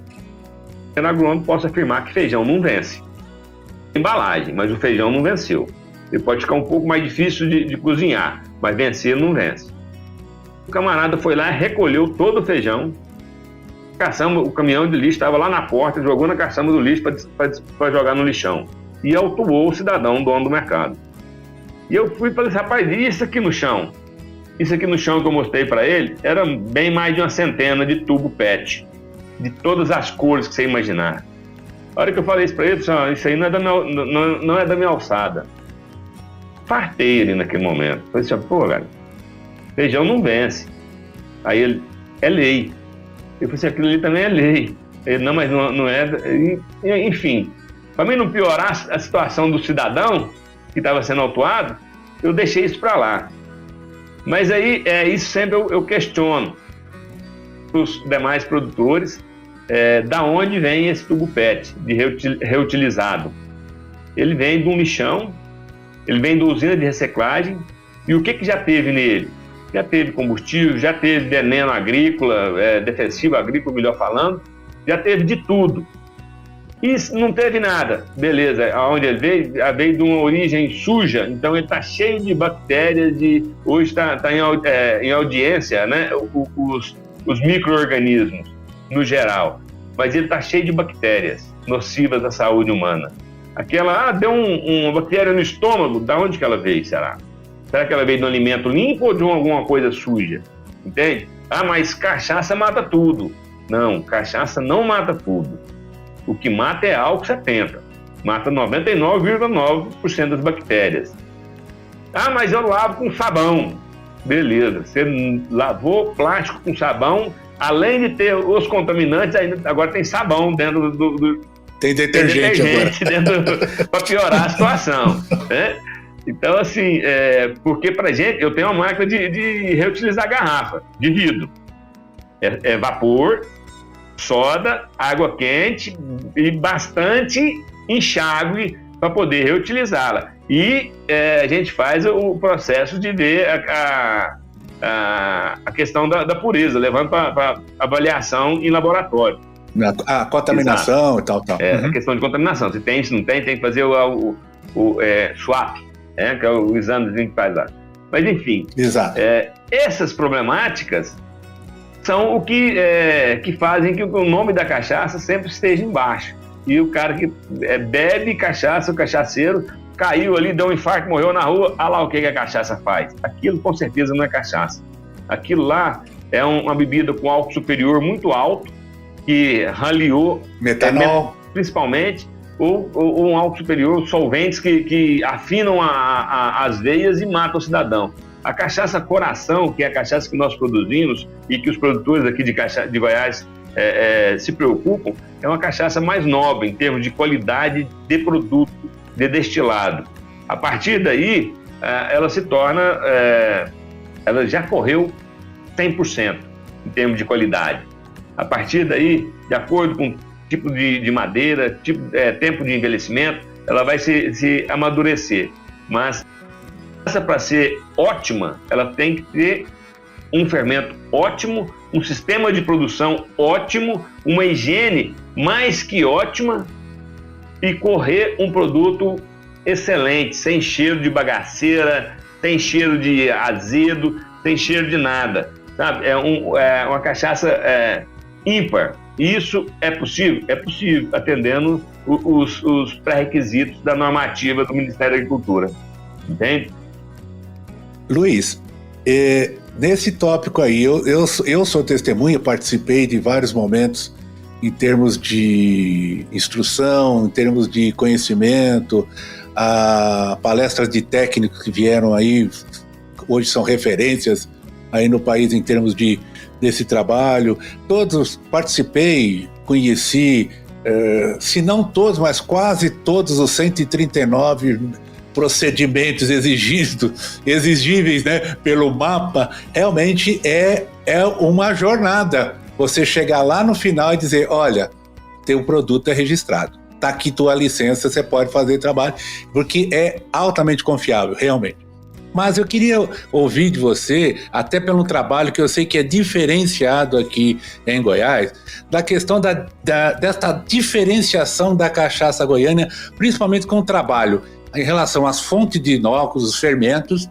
Sendo agrônomo, posso afirmar que feijão não vence. Embalagem, mas o feijão não venceu. Ele pode ficar um pouco mais difícil de cozinhar, mas vencer não vence. O camarada foi lá, recolheu todo o feijão, o caminhão de lixo estava lá na porta, jogou na caçamba do lixo para jogar no lixão. E autuou o cidadão, dono do mercado. E eu fui e falei, rapaz, e isso aqui no chão? Isso aqui no chão que eu mostrei para ele, era bem mais de uma centena de tubo PET, de todas as cores que você imaginar. A hora que eu falei isso para ele, isso aí não é da minha alçada. Fartei ele naquele momento. Falei assim, pô, cara, feijão não vence. Aí ele, é lei. Eu falei assim, aquilo ali também é lei. Ele, não, mas não é. Enfim, para mim não piorar a situação do cidadão que estava sendo autuado, eu deixei isso para lá. Mas aí, isso sempre eu questiono os demais produtores, da onde vem esse tubo PET de reutilizado. Ele vem de um lixão, ele vem da usina de reciclagem, e o que já teve nele? Já teve combustível, já teve veneno agrícola, defensivo agrícola, melhor falando, já teve de tudo. E não teve nada, beleza, aonde ele veio de uma origem suja, então ele está cheio de bactérias, hoje está em audiência, né, os micro-organismos, no geral, mas ele está cheio de bactérias nocivas à saúde humana. Aquela, deu uma bactéria no estômago, da onde que ela veio, será? Será que ela veio de um alimento limpo ou de alguma coisa suja? Entende? Mas cachaça mata tudo. Não, cachaça não mata tudo. O que mata é álcool 70. Mata 99,9% das bactérias. Mas eu lavo com sabão. Beleza, você lavou plástico com sabão, além de ter os contaminantes, agora tem sabão dentro do tem detergente agora. Para piorar a situação, né? Então, assim, porque pra gente, eu tenho uma máquina de reutilizar garrafa, de vidro. Vapor, soda, água quente e bastante enxágue para poder reutilizá-la. E a gente faz o processo de ver a questão da pureza, levando para avaliação em laboratório. A contaminação. Exato. E tal. A questão de contaminação. Se tem, se não tem que fazer o swap, que é o exame que faz lá. Mas, enfim, exato. Essas problemáticas são o que fazem que o nome da cachaça sempre esteja embaixo. E o cara que bebe cachaça, o cachaceiro, caiu ali, deu um infarto, morreu na rua, olha lá o que a cachaça faz. Aquilo com certeza não é cachaça. Aquilo lá é uma bebida com álcool superior muito alto, que raleou metanol, principalmente, ou um álcool superior, solventes que afinam as veias e matam o cidadão. A cachaça Coração, que é a cachaça que nós produzimos e que os produtores aqui de Goiás se preocupam, é uma cachaça mais nobre em termos de qualidade de produto, de destilado. A partir daí, ela se torna, ela já correu 100% em termos de qualidade. A partir daí, de acordo com o tipo de madeira, tempo de envelhecimento, ela vai se amadurecer. Mas para ser ótima, ela tem que ter um fermento ótimo, um sistema de produção ótimo, uma higiene mais que ótima e correr um produto excelente, sem cheiro de bagaceira, sem cheiro de azedo, sem cheiro de nada, sabe? É uma cachaça ímpar. E isso é possível? É possível, atendendo os pré-requisitos da normativa do Ministério da Agricultura. Entende? Luiz, nesse tópico aí, eu sou testemunha, participei de vários momentos em termos de instrução, em termos de conhecimento, palestras de técnicos que vieram aí, hoje são referências aí no país em termos desse trabalho. Todos participei, conheci, se não todos, mas quase todos os 139 procedimentos exigíveis, né, pelo MAPA. Realmente é uma jornada. Você chegar lá no final e dizer, olha, teu produto é registrado, tá aqui tua licença, você pode fazer trabalho, porque é altamente confiável, realmente. Mas eu queria ouvir de você, até pelo trabalho que eu sei que é diferenciado aqui em Goiás, da questão dessa diferenciação da cachaça goiana, principalmente com o trabalho em relação às fontes de inóculos, os fermentos,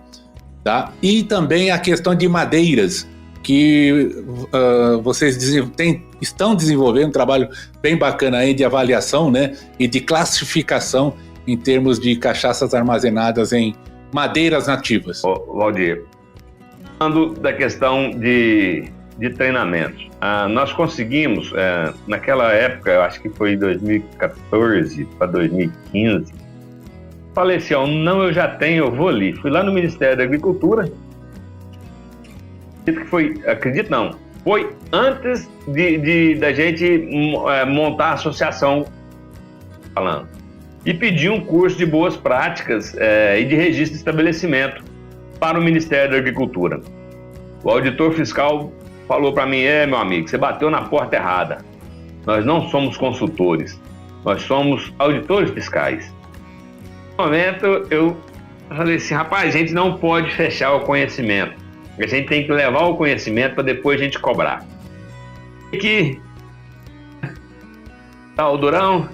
tá? E também a questão de madeiras, que vocês estão desenvolvendo um trabalho bem bacana aí de avaliação, né, e de classificação em termos de cachaças armazenadas em madeiras nativas. Valdir, falando da questão de treinamento, nós conseguimos, naquela época, eu acho que foi 2014 para 2015, falei assim, eu já tenho, eu vou ali. Fui lá no Ministério da Agricultura, foi antes da gente montar a associação, falando, e pedi um curso de boas práticas e de registro de estabelecimento para o Ministério da Agricultura. O auditor fiscal falou para mim, meu amigo, você bateu na porta errada. Nós não somos consultores, nós somos auditores fiscais. No momento, eu falei assim, rapaz, a gente não pode fechar o conhecimento. A gente tem que levar o conhecimento para depois a gente cobrar. E o Durão,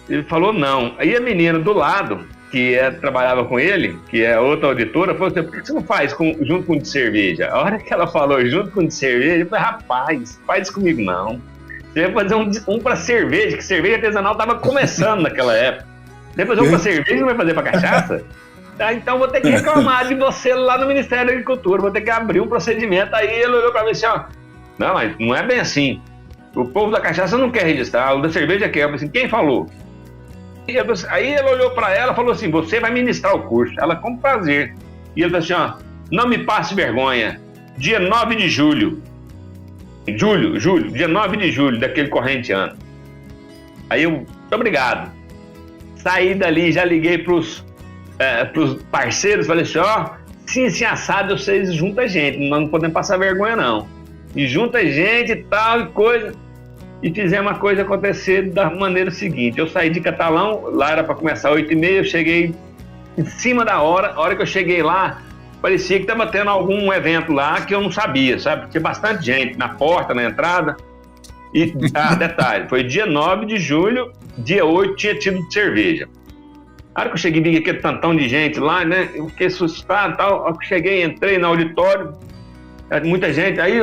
ele falou não. Aí a menina do lado, que trabalhava com ele, que é outra auditora, falou assim, por que você não faz junto com o de cerveja? A hora que ela falou junto com o de cerveja, eu falei, rapaz, faz isso comigo não. Você vai fazer um para cerveja, que cerveja artesanal estava começando naquela época. Você vai fazer um para cerveja e não vai fazer para cachaça? Então vou ter que reclamar de você lá no Ministério da Agricultura, vou ter que abrir um procedimento. Aí ele olhou para mim assim, não, mas não é bem assim. O povo da cachaça não quer registrar, o da cerveja quer. Eu falei assim, quem falou? Aí ele olhou para ela e falou assim, você vai ministrar o curso. Ela, com prazer. E ele falou assim, não me passe vergonha, dia 9 de julho, dia 9 de julho daquele corrente ano. Aí eu, muito obrigado. Saí dali, já liguei pros parceiros, falei assim, sim, assado, vocês juntam a gente, nós não podemos passar vergonha não. E junta a gente e tal, e coisa. E fizemos a coisa acontecer da maneira seguinte, eu saí de Catalão, lá era para começar 8h30, eu cheguei em cima da hora, a hora que eu cheguei lá, parecia que estava tendo algum evento lá que eu não sabia, sabe? Tinha bastante gente na porta, na entrada. E, detalhe, foi dia 9 de julho, dia 8 tinha tido de cerveja. A hora que eu cheguei, vi aquele tantão de gente lá, né? Eu fiquei assustado e tal. A hora que eu cheguei, entrei no auditório, muita gente. Aí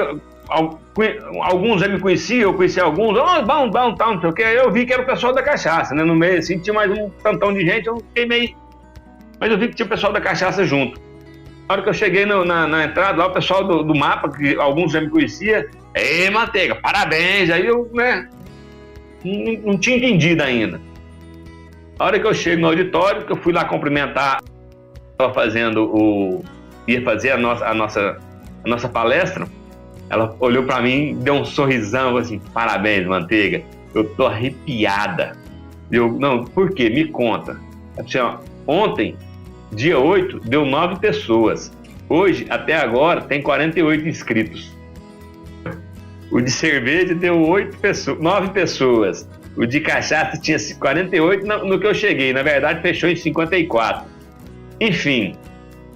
alguns já me conheciam, eu conhecia alguns, bom, tal, não sei o que. Aí eu vi que era o pessoal da cachaça, né? No meio, assim, tinha mais um tantão de gente, eu fiquei meio... Mas eu vi que tinha o pessoal da cachaça junto. Na hora que eu cheguei na entrada, lá o pessoal do mapa, que alguns já me conheciam, ei, Manteiga, parabéns. Aí eu, né, não tinha entendido ainda. Na hora que eu chego no auditório, que eu fui lá cumprimentar, ia fazer a nossa palestra, ela olhou pra mim, deu um sorrisão, assim, parabéns, Manteiga, eu tô arrepiada. Não, por quê? Me conta. Assim, ó, ontem, dia 8, deu 9 pessoas. Hoje, até agora, tem 48 inscritos. O de cerveja deu 9 pessoas. O de cachaça tinha 48 no que eu cheguei. Na verdade, fechou em 54. Enfim,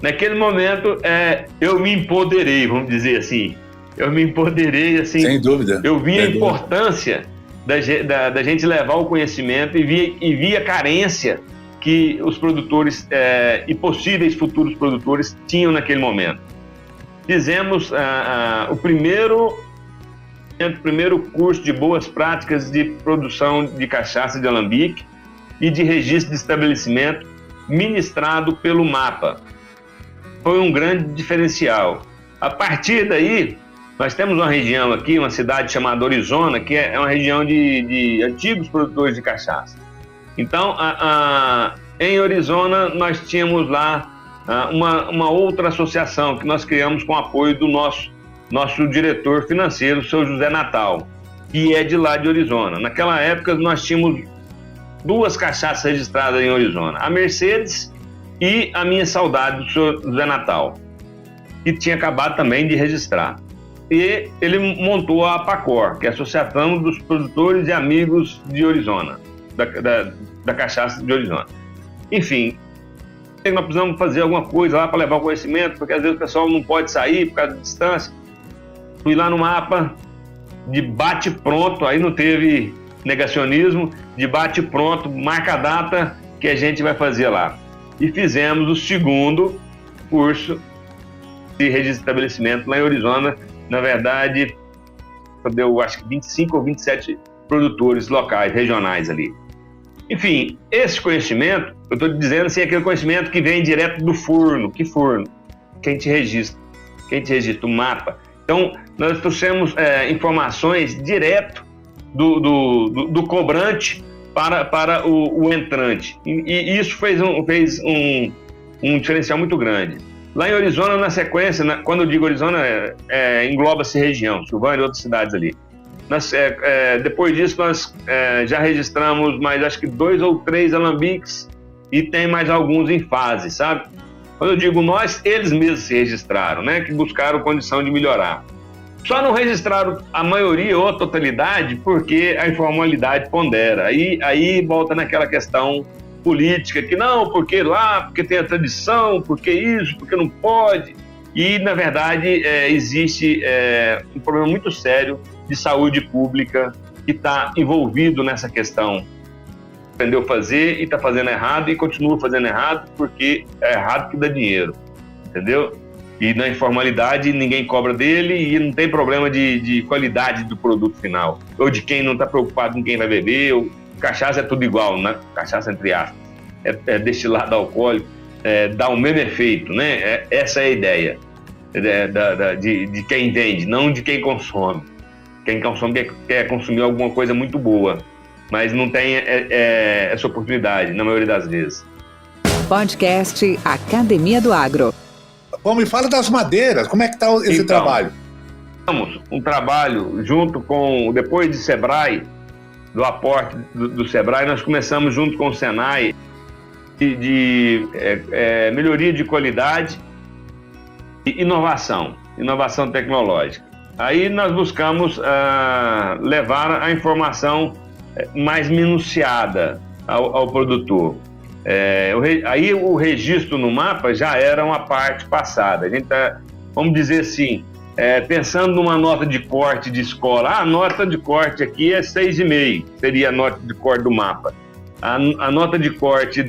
naquele momento, eu me empoderei, vamos dizer assim. Eu me empoderei, assim... Sem dúvida. Eu vi a importância da gente levar o conhecimento e vi a carência que os produtores e possíveis futuros produtores tinham naquele momento. Fizemos o primeiro curso de boas práticas de produção de cachaça de alambique e de registro de estabelecimento ministrado pelo MAPA. Foi um grande diferencial. A partir daí, nós temos uma região aqui, uma cidade chamada Orizona, que é uma região de antigos produtores de cachaça. Então, em Orizona, nós tínhamos lá uma outra associação que nós criamos com o apoio do nosso diretor financeiro, o seu José Natal, que é de lá de Orizona. Naquela época, nós tínhamos 2 cachaças registradas em Orizona, a Mercedes e a Minha Saudade, do seu José Natal, que tinha acabado também de registrar. E ele montou a APACOR, que é a Associação dos Produtores e Amigos de Orizona, da cachaça de Orizona. Enfim, nós precisamos fazer alguma coisa lá para levar o conhecimento, porque às vezes o pessoal não pode sair por causa da distância. Fui lá no MAPA, de bate-pronto, aí não teve negacionismo, de bate-pronto, marca a data que a gente vai fazer lá. E fizemos o segundo curso de registro de estabelecimento lá em Orizona. Na verdade, deu acho que 25 ou 27 produtores locais, regionais ali. Enfim, esse conhecimento, eu estou dizendo assim, aquele conhecimento que vem direto do forno. Que forno? Quem te registra? O MAPA. Então, nós trouxemos informações direto do cobrante para o entrante. E isso fez um diferencial muito grande. Lá em Orizona, na sequência, quando eu digo Orizona, engloba-se região, Silvânia e outras cidades ali. Depois disso, nós já registramos mais, acho que 2 ou 3 alambiques e tem mais alguns em fase, sabe? Quando eu digo nós, eles mesmos se registraram, né? Que buscaram condição de melhorar. Só não registraram a maioria ou a totalidade porque a informalidade pondera. Aí volta naquela questão política, que não, porque lá, porque tem a tradição, porque isso, porque não pode. E, na verdade, existe um problema muito sério de saúde pública que está envolvido nessa questão. Aprendeu a fazer e está fazendo errado e continua fazendo errado porque é errado que dá dinheiro, entendeu? E na informalidade ninguém cobra dele e não tem problema de qualidade do produto final. Ou de quem não está preocupado com quem vai beber. Cachaça é tudo igual, né? Cachaça entre aspas. É destilado alcoólico, dá o mesmo efeito, né? Essa é a ideia de quem vende, não de quem consome. Quem consome quer consumir alguma coisa muito boa, mas não tem essa oportunidade, na maioria das vezes. Podcast Academia do Agro. Bom, me fala das madeiras, como é que está esse trabalho? Temos um trabalho junto com, depois de Sebrae, do aporte do Sebrae, nós começamos junto com o Senai de melhoria de qualidade e inovação tecnológica. Aí nós buscamos levar a informação mais minuciada ao produtor. Aí o registro no MAPA já era uma parte passada. A gente vamos dizer assim, pensando numa nota de corte de escola, a nota de corte aqui é 6,5, seria a nota de corte do MAPA. A nota de corte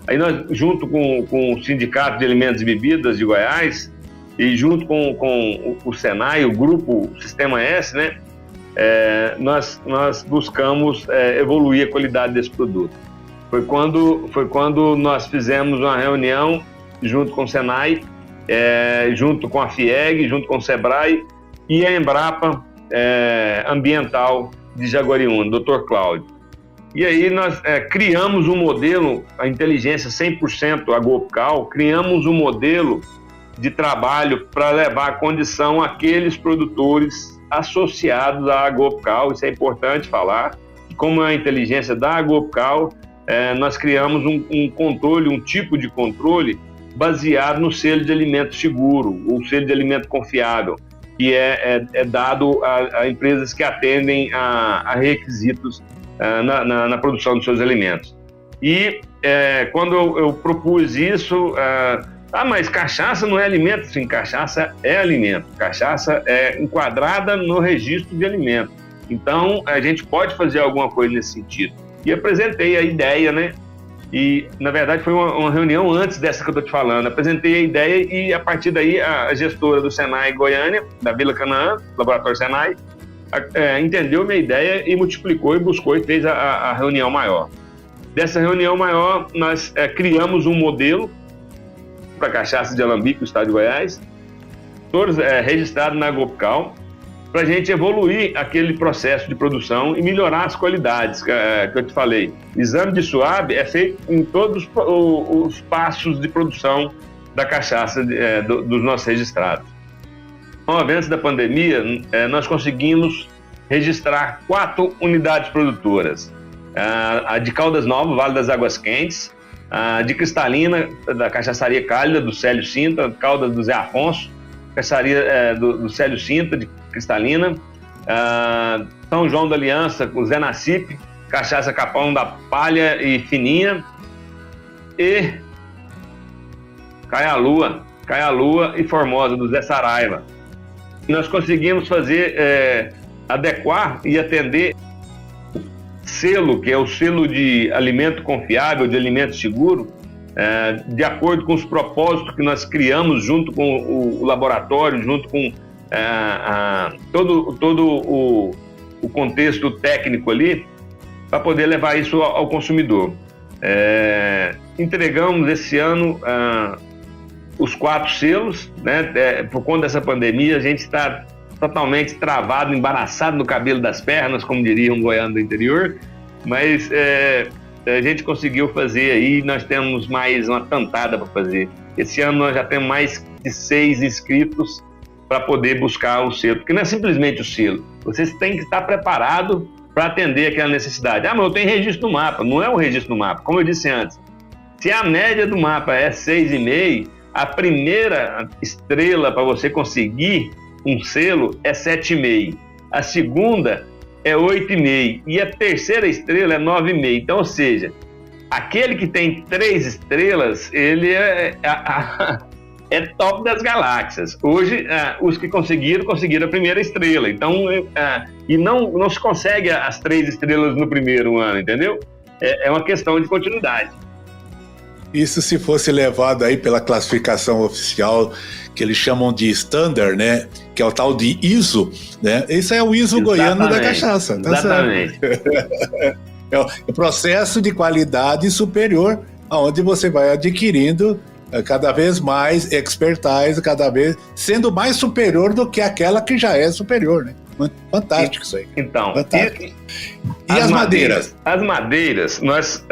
aí nós, junto com o Sindicato de Alimentos e Bebidas de Goiás, e junto com o Senai, o grupo Sistema S, né, nós buscamos evoluir a qualidade desse produto. Foi quando nós fizemos uma reunião junto com o Senai, junto com a FIEG, junto com o SEBRAE e a Embrapa Ambiental de Jaguariúna, Dr. Cláudio. E aí nós criamos um modelo, a inteligência 100% AgroOpcal, criamos um modelo de trabalho para levar a condição àqueles produtores associados à AgroOpcal. Isso é importante falar. Como é a inteligência da AgroOpcal, nós criamos um controle, um tipo de controle baseado no selo de alimento seguro, o selo de alimento confiável, que é dado a empresas que atendem a requisitos na produção dos seus alimentos. E quando eu propus isso, mas cachaça não é alimento? Sim, cachaça é alimento. Cachaça é enquadrada no registro de alimento. Então, a gente pode fazer alguma coisa nesse sentido. E apresentei a ideia, né? E, na verdade, foi uma reunião antes dessa que eu estou te falando. Apresentei a ideia e, a partir daí, a gestora do Senai Goiânia, da Vila Canaã, Laboratório Senai, entendeu minha ideia e multiplicou e buscou e fez a reunião maior. Dessa reunião maior, nós criamos um modelo para cachaça de alambique do estado de Goiás, todos registrados na AgroOpcal, para a gente evoluir aquele processo de produção e melhorar as qualidades que eu te falei. O exame de SUAB é feito em todos os passos de produção da cachaça dos nossos registrados. Com o avanço da pandemia, nós conseguimos registrar 4 unidades produtoras. A de Caldas Novas, Vale das Águas Quentes, a de Cristalina, da Cachaçaria Cálida, do Célio Cinta, Caldas do Zé Afonso, Cachaçaria do Célio Cinta, de Cristalina, São João da Aliança, com o Zé Nacipe, Cachaça Capão da Palha e Fininha, e Caialua e Formosa, do Zé Saraiva. Nós conseguimos adequar e atender o selo, que é o selo de alimento confiável, de alimento seguro, de acordo com os propósitos que nós criamos junto com o laboratório, junto com todo o contexto técnico ali, para poder levar isso ao consumidor. Entregamos esse ano os 4 selos, né? Por conta dessa pandemia, a gente está totalmente travado, embaraçado no cabelo das pernas, como diria um goiano do interior, mas a gente conseguiu fazer aí, nós temos mais uma tantada para fazer. Esse ano nós já temos mais de 6 inscritos para poder buscar o selo, porque não é simplesmente o selo, vocês têm que estar preparado para atender aquela necessidade. Mas eu tenho registro no mapa. Não é o registro no mapa, como eu disse antes. Se a média do mapa é 6,5, a primeira estrela para você conseguir um selo é 7,5. A segunda é 8,5 e a terceira estrela é 9,5. Então, ou seja, aquele que tem 3 estrelas, ele é top das galáxias. Hoje, os que conseguiram a primeira estrela. Então, e não se consegue as 3 estrelas no primeiro ano, entendeu? É uma questão de continuidade. Isso se fosse levado aí pela classificação oficial, que eles chamam de standard, né? Que é o tal de ISO, né? Esse é o ISO goiano da cachaça. Tá exatamente. É o processo de qualidade superior, onde você vai adquirindo cada vez mais expertise, cada vez sendo mais superior do que aquela que já é superior, né? Fantástico isso aí. Então, e as madeiras? As madeiras, nós...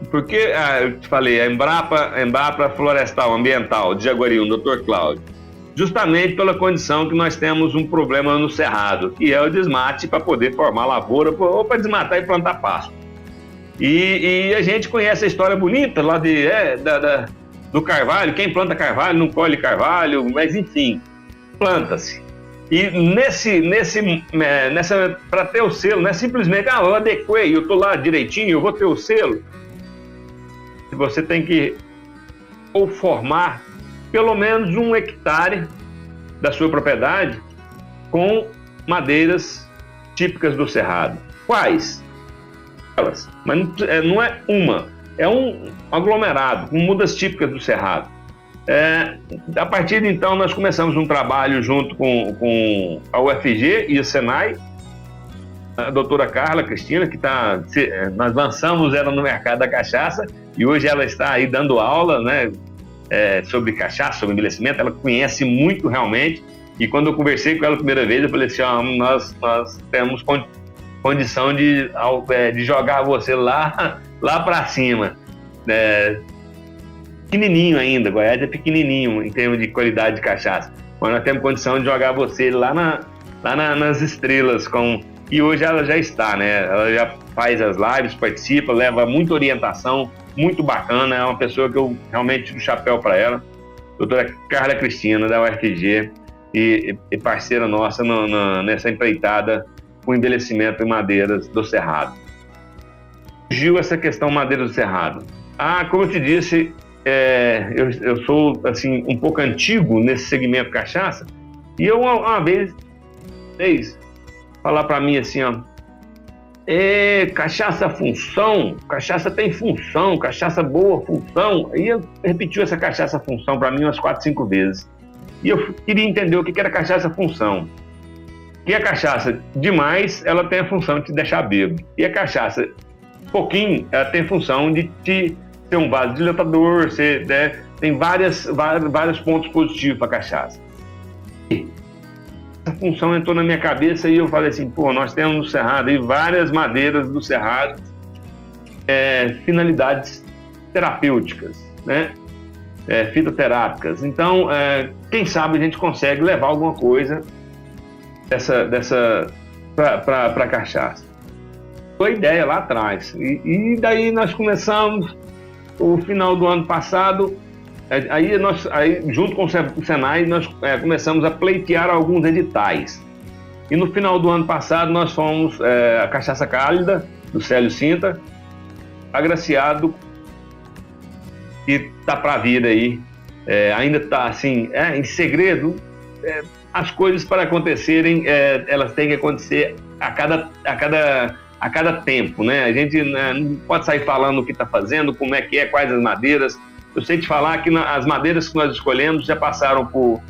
porque, eu te falei, a Embrapa Florestal Ambiental de Jaguariúna, Dr. Cláudio, justamente pela condição que nós temos um problema no cerrado, que é o desmate para poder formar lavoura ou para desmatar e plantar pasto. E a gente conhece a história bonita lá do carvalho. Quem planta carvalho não colhe carvalho, mas enfim, planta-se. E para ter o selo, não é simplesmente, eu adequei, eu estou lá direitinho, eu vou ter o selo. Você tem que ou formar pelo menos 1 hectare da sua propriedade com madeiras típicas do cerrado. Quais? Elas. Mas não é uma, é um aglomerado com mudas típicas do cerrado. A partir de então, nós começamos um trabalho junto com a UFG e o Senai, a doutora Carla Cristina, que nós lançamos ela no mercado da cachaça e hoje ela está aí dando aula, né, sobre cachaça, sobre envelhecimento. Ela conhece muito realmente, e quando eu conversei com ela a primeira vez, eu falei assim, nós temos condição de jogar você lá para cima. Pequenininho ainda, Goiás é pequenininho em termos de qualidade de cachaça, mas nós temos condição de jogar você lá nas estrelas, e hoje ela já está, né? Ela já faz as lives, participa, leva muita orientação, muito bacana, é uma pessoa que eu realmente tiro o chapéu para ela, doutora Carla Cristina, da UFG, e parceira nossa nessa empreitada com envelhecimento em madeiras do Cerrado. Surgiu essa questão madeiras do Cerrado. Como eu te disse, eu sou assim, um pouco antigo nesse segmento cachaça, e eu uma vez falar para mim assim, cachaça função, cachaça tem função, cachaça boa função. Aí eu repetiu essa cachaça função para mim umas 4, 5 vezes. E eu queria entender o que era cachaça função. E a cachaça demais, ela tem a função de te deixar bêbado. E a cachaça pouquinho, ela tem a função de te ter um vasodilatador, tem vários pontos positivos para a cachaça. Essa função entrou na minha cabeça e eu falei assim, nós temos no Cerrado aí várias madeiras do Cerrado, finalidades terapêuticas, né? Fitoterápicas. Então, quem sabe a gente consegue levar alguma coisa dessa para cachaça. Foi a ideia lá atrás. E daí nós começamos, o final do ano passado, aí junto com o Senai, nós começamos a pleitear alguns editais. E no final do ano passado, nós fomos a Cachaça Cálida, do Célio Cinta, agraciado, e está para vir aí. Ainda está assim, em segredo. As coisas para acontecerem, elas têm que acontecer a cada tempo, né? A gente não pode sair falando o que está fazendo, como é que quais as madeiras. Eu sei te falar que as madeiras que nós escolhemos já passaram por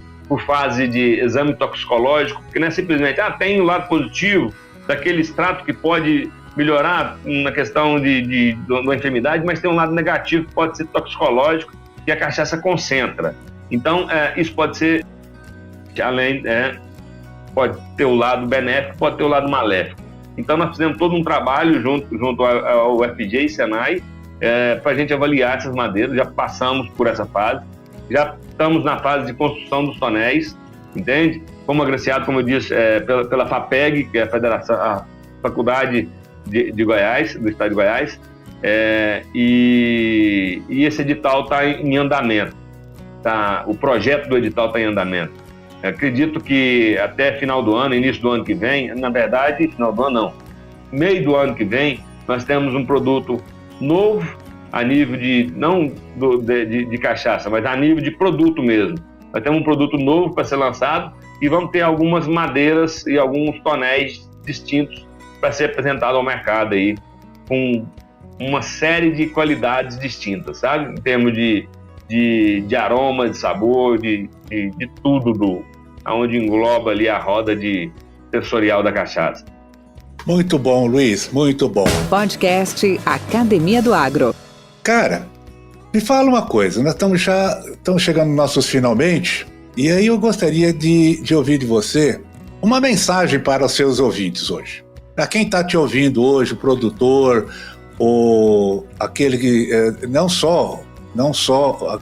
fase de exame toxicológico, porque não é simplesmente, tem o lado positivo daquele extrato que pode melhorar na questão de uma enfermidade, mas tem um lado negativo que pode ser toxicológico, que a cachaça concentra. Então, isso pode ser, além, pode ter o lado benéfico, pode ter o lado maléfico. Então, nós fizemos todo um trabalho junto ao UFG e Senai, para a gente avaliar essas madeiras. Já passamos por essa fase, já estamos na fase de construção dos tonéis, entende? Fomos agraciados, como eu disse, pela FAPEG, que é a Faculdade de Goiás, do Estado de Goiás, e esse edital está em andamento, o projeto do edital está em andamento. Acredito que até final do ano, início do ano que vem, na verdade, final do ano não, meio do ano que vem, nós temos um produto novo, a nível de cachaça, mas a nível de produto mesmo. Nós temos um produto novo para ser lançado e vamos ter algumas madeiras e alguns tonéis distintos para ser apresentado ao mercado aí, com uma série de qualidades distintas, sabe? Em termos de aroma, de sabor, de tudo, onde engloba ali a roda sensorial da cachaça. Muito bom, Luiz, muito bom. Podcast Academia do Agro. Cara, me fala uma coisa, nós estamos chegando nos nossos finalmente, e aí eu gostaria de ouvir de você uma mensagem para os seus ouvintes hoje. Para quem está te ouvindo hoje, o produtor, ou aquele que não só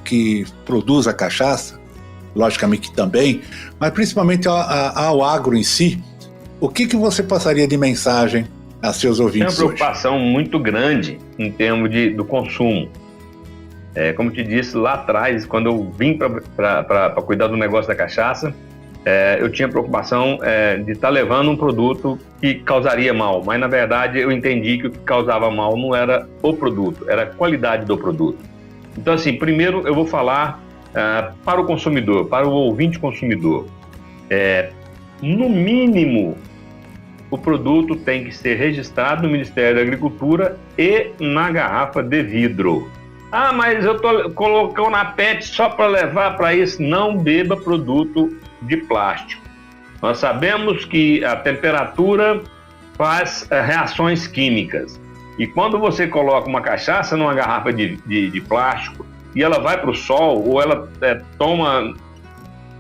que produz a cachaça, logicamente também, mas principalmente ao agro em si, o que você passaria de mensagem a seus ouvintes hoje? Tem uma preocupação muito grande em termos do consumo. Como te disse lá atrás, quando eu vim para cuidar do negócio da cachaça, eu tinha preocupação de estar levando um produto que causaria mal, mas na verdade eu entendi que o que causava mal não era o produto, era a qualidade do produto. Então assim, primeiro eu vou falar para o consumidor, para o ouvinte consumidor. No mínimo, o produto tem que ser registrado no Ministério da Agricultura e na garrafa de vidro. Ah, mas eu tô colocando na PET só para levar para isso. Não beba produto de plástico. Nós sabemos que a temperatura faz reações químicas. E quando você coloca uma cachaça numa garrafa de plástico e ela vai para o sol, ou ela toma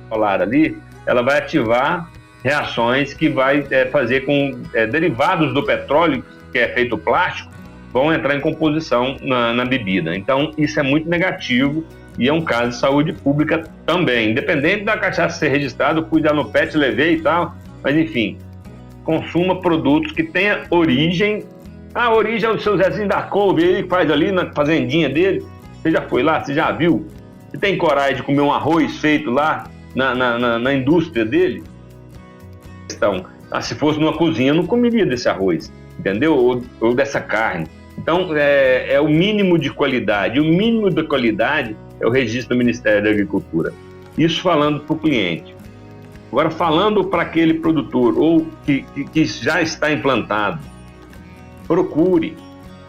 solar ali, ela vai ativar reações que vai fazer com derivados do petróleo, que é feito plástico, vão entrar em composição na bebida. Então, isso é muito negativo e é um caso de saúde pública também. Independente da cachaça ser registrada, eu fui já no PET, levei e tal, mas enfim, consuma produtos que tenham origem. A origem é o seu Zezinho da couve, ele que faz ali na fazendinha dele. Você já foi lá? Você já viu? Você tem coragem de comer um arroz feito lá na indústria dele? Então, se fosse numa cozinha, eu não comeria desse arroz, entendeu? Ou dessa carne. Então, é o mínimo de qualidade. E o mínimo da qualidade é o registro do Ministério da Agricultura. Isso falando para o cliente. Agora, falando para aquele produtor ou que já está implantado, procure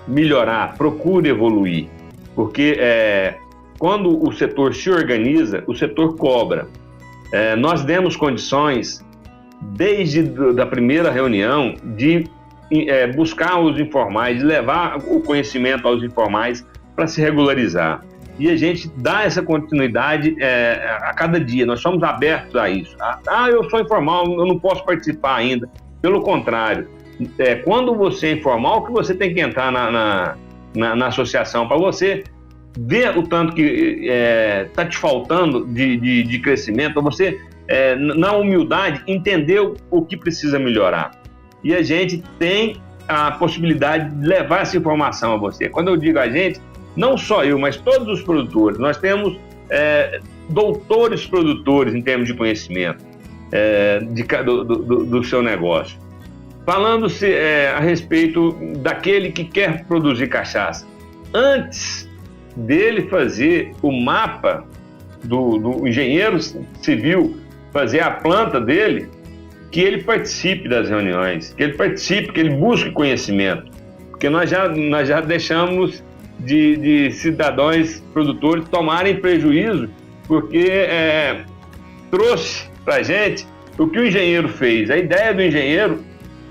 melhorar, procure evoluir. Porque quando o setor se organiza, o setor cobra. Nós demos condições, desde a primeira reunião, de buscar os informais, de levar o conhecimento aos informais para se regularizar. E a gente dá essa continuidade a cada dia. Nós somos abertos a isso. Eu sou informal, eu não posso participar ainda. Pelo contrário, quando você é informal, que você tem que entrar na associação para você ver o tanto que está te faltando de crescimento, para você, na humildade, entender o que precisa melhorar. E a gente tem a possibilidade de levar essa informação a você. Quando eu digo a gente, não só eu, mas todos os produtores. Nós temos doutores produtores em termos de conhecimento do seu negócio. Falando-se a respeito daquele que quer produzir cachaça. Antes dele fazer o mapa do engenheiro civil, fazer a planta dele, que ele participe das reuniões, que ele participe, que ele busque conhecimento. Porque nós já deixamos de cidadãos produtores tomarem prejuízo, porque trouxe para a gente o que o engenheiro fez. A ideia do engenheiro,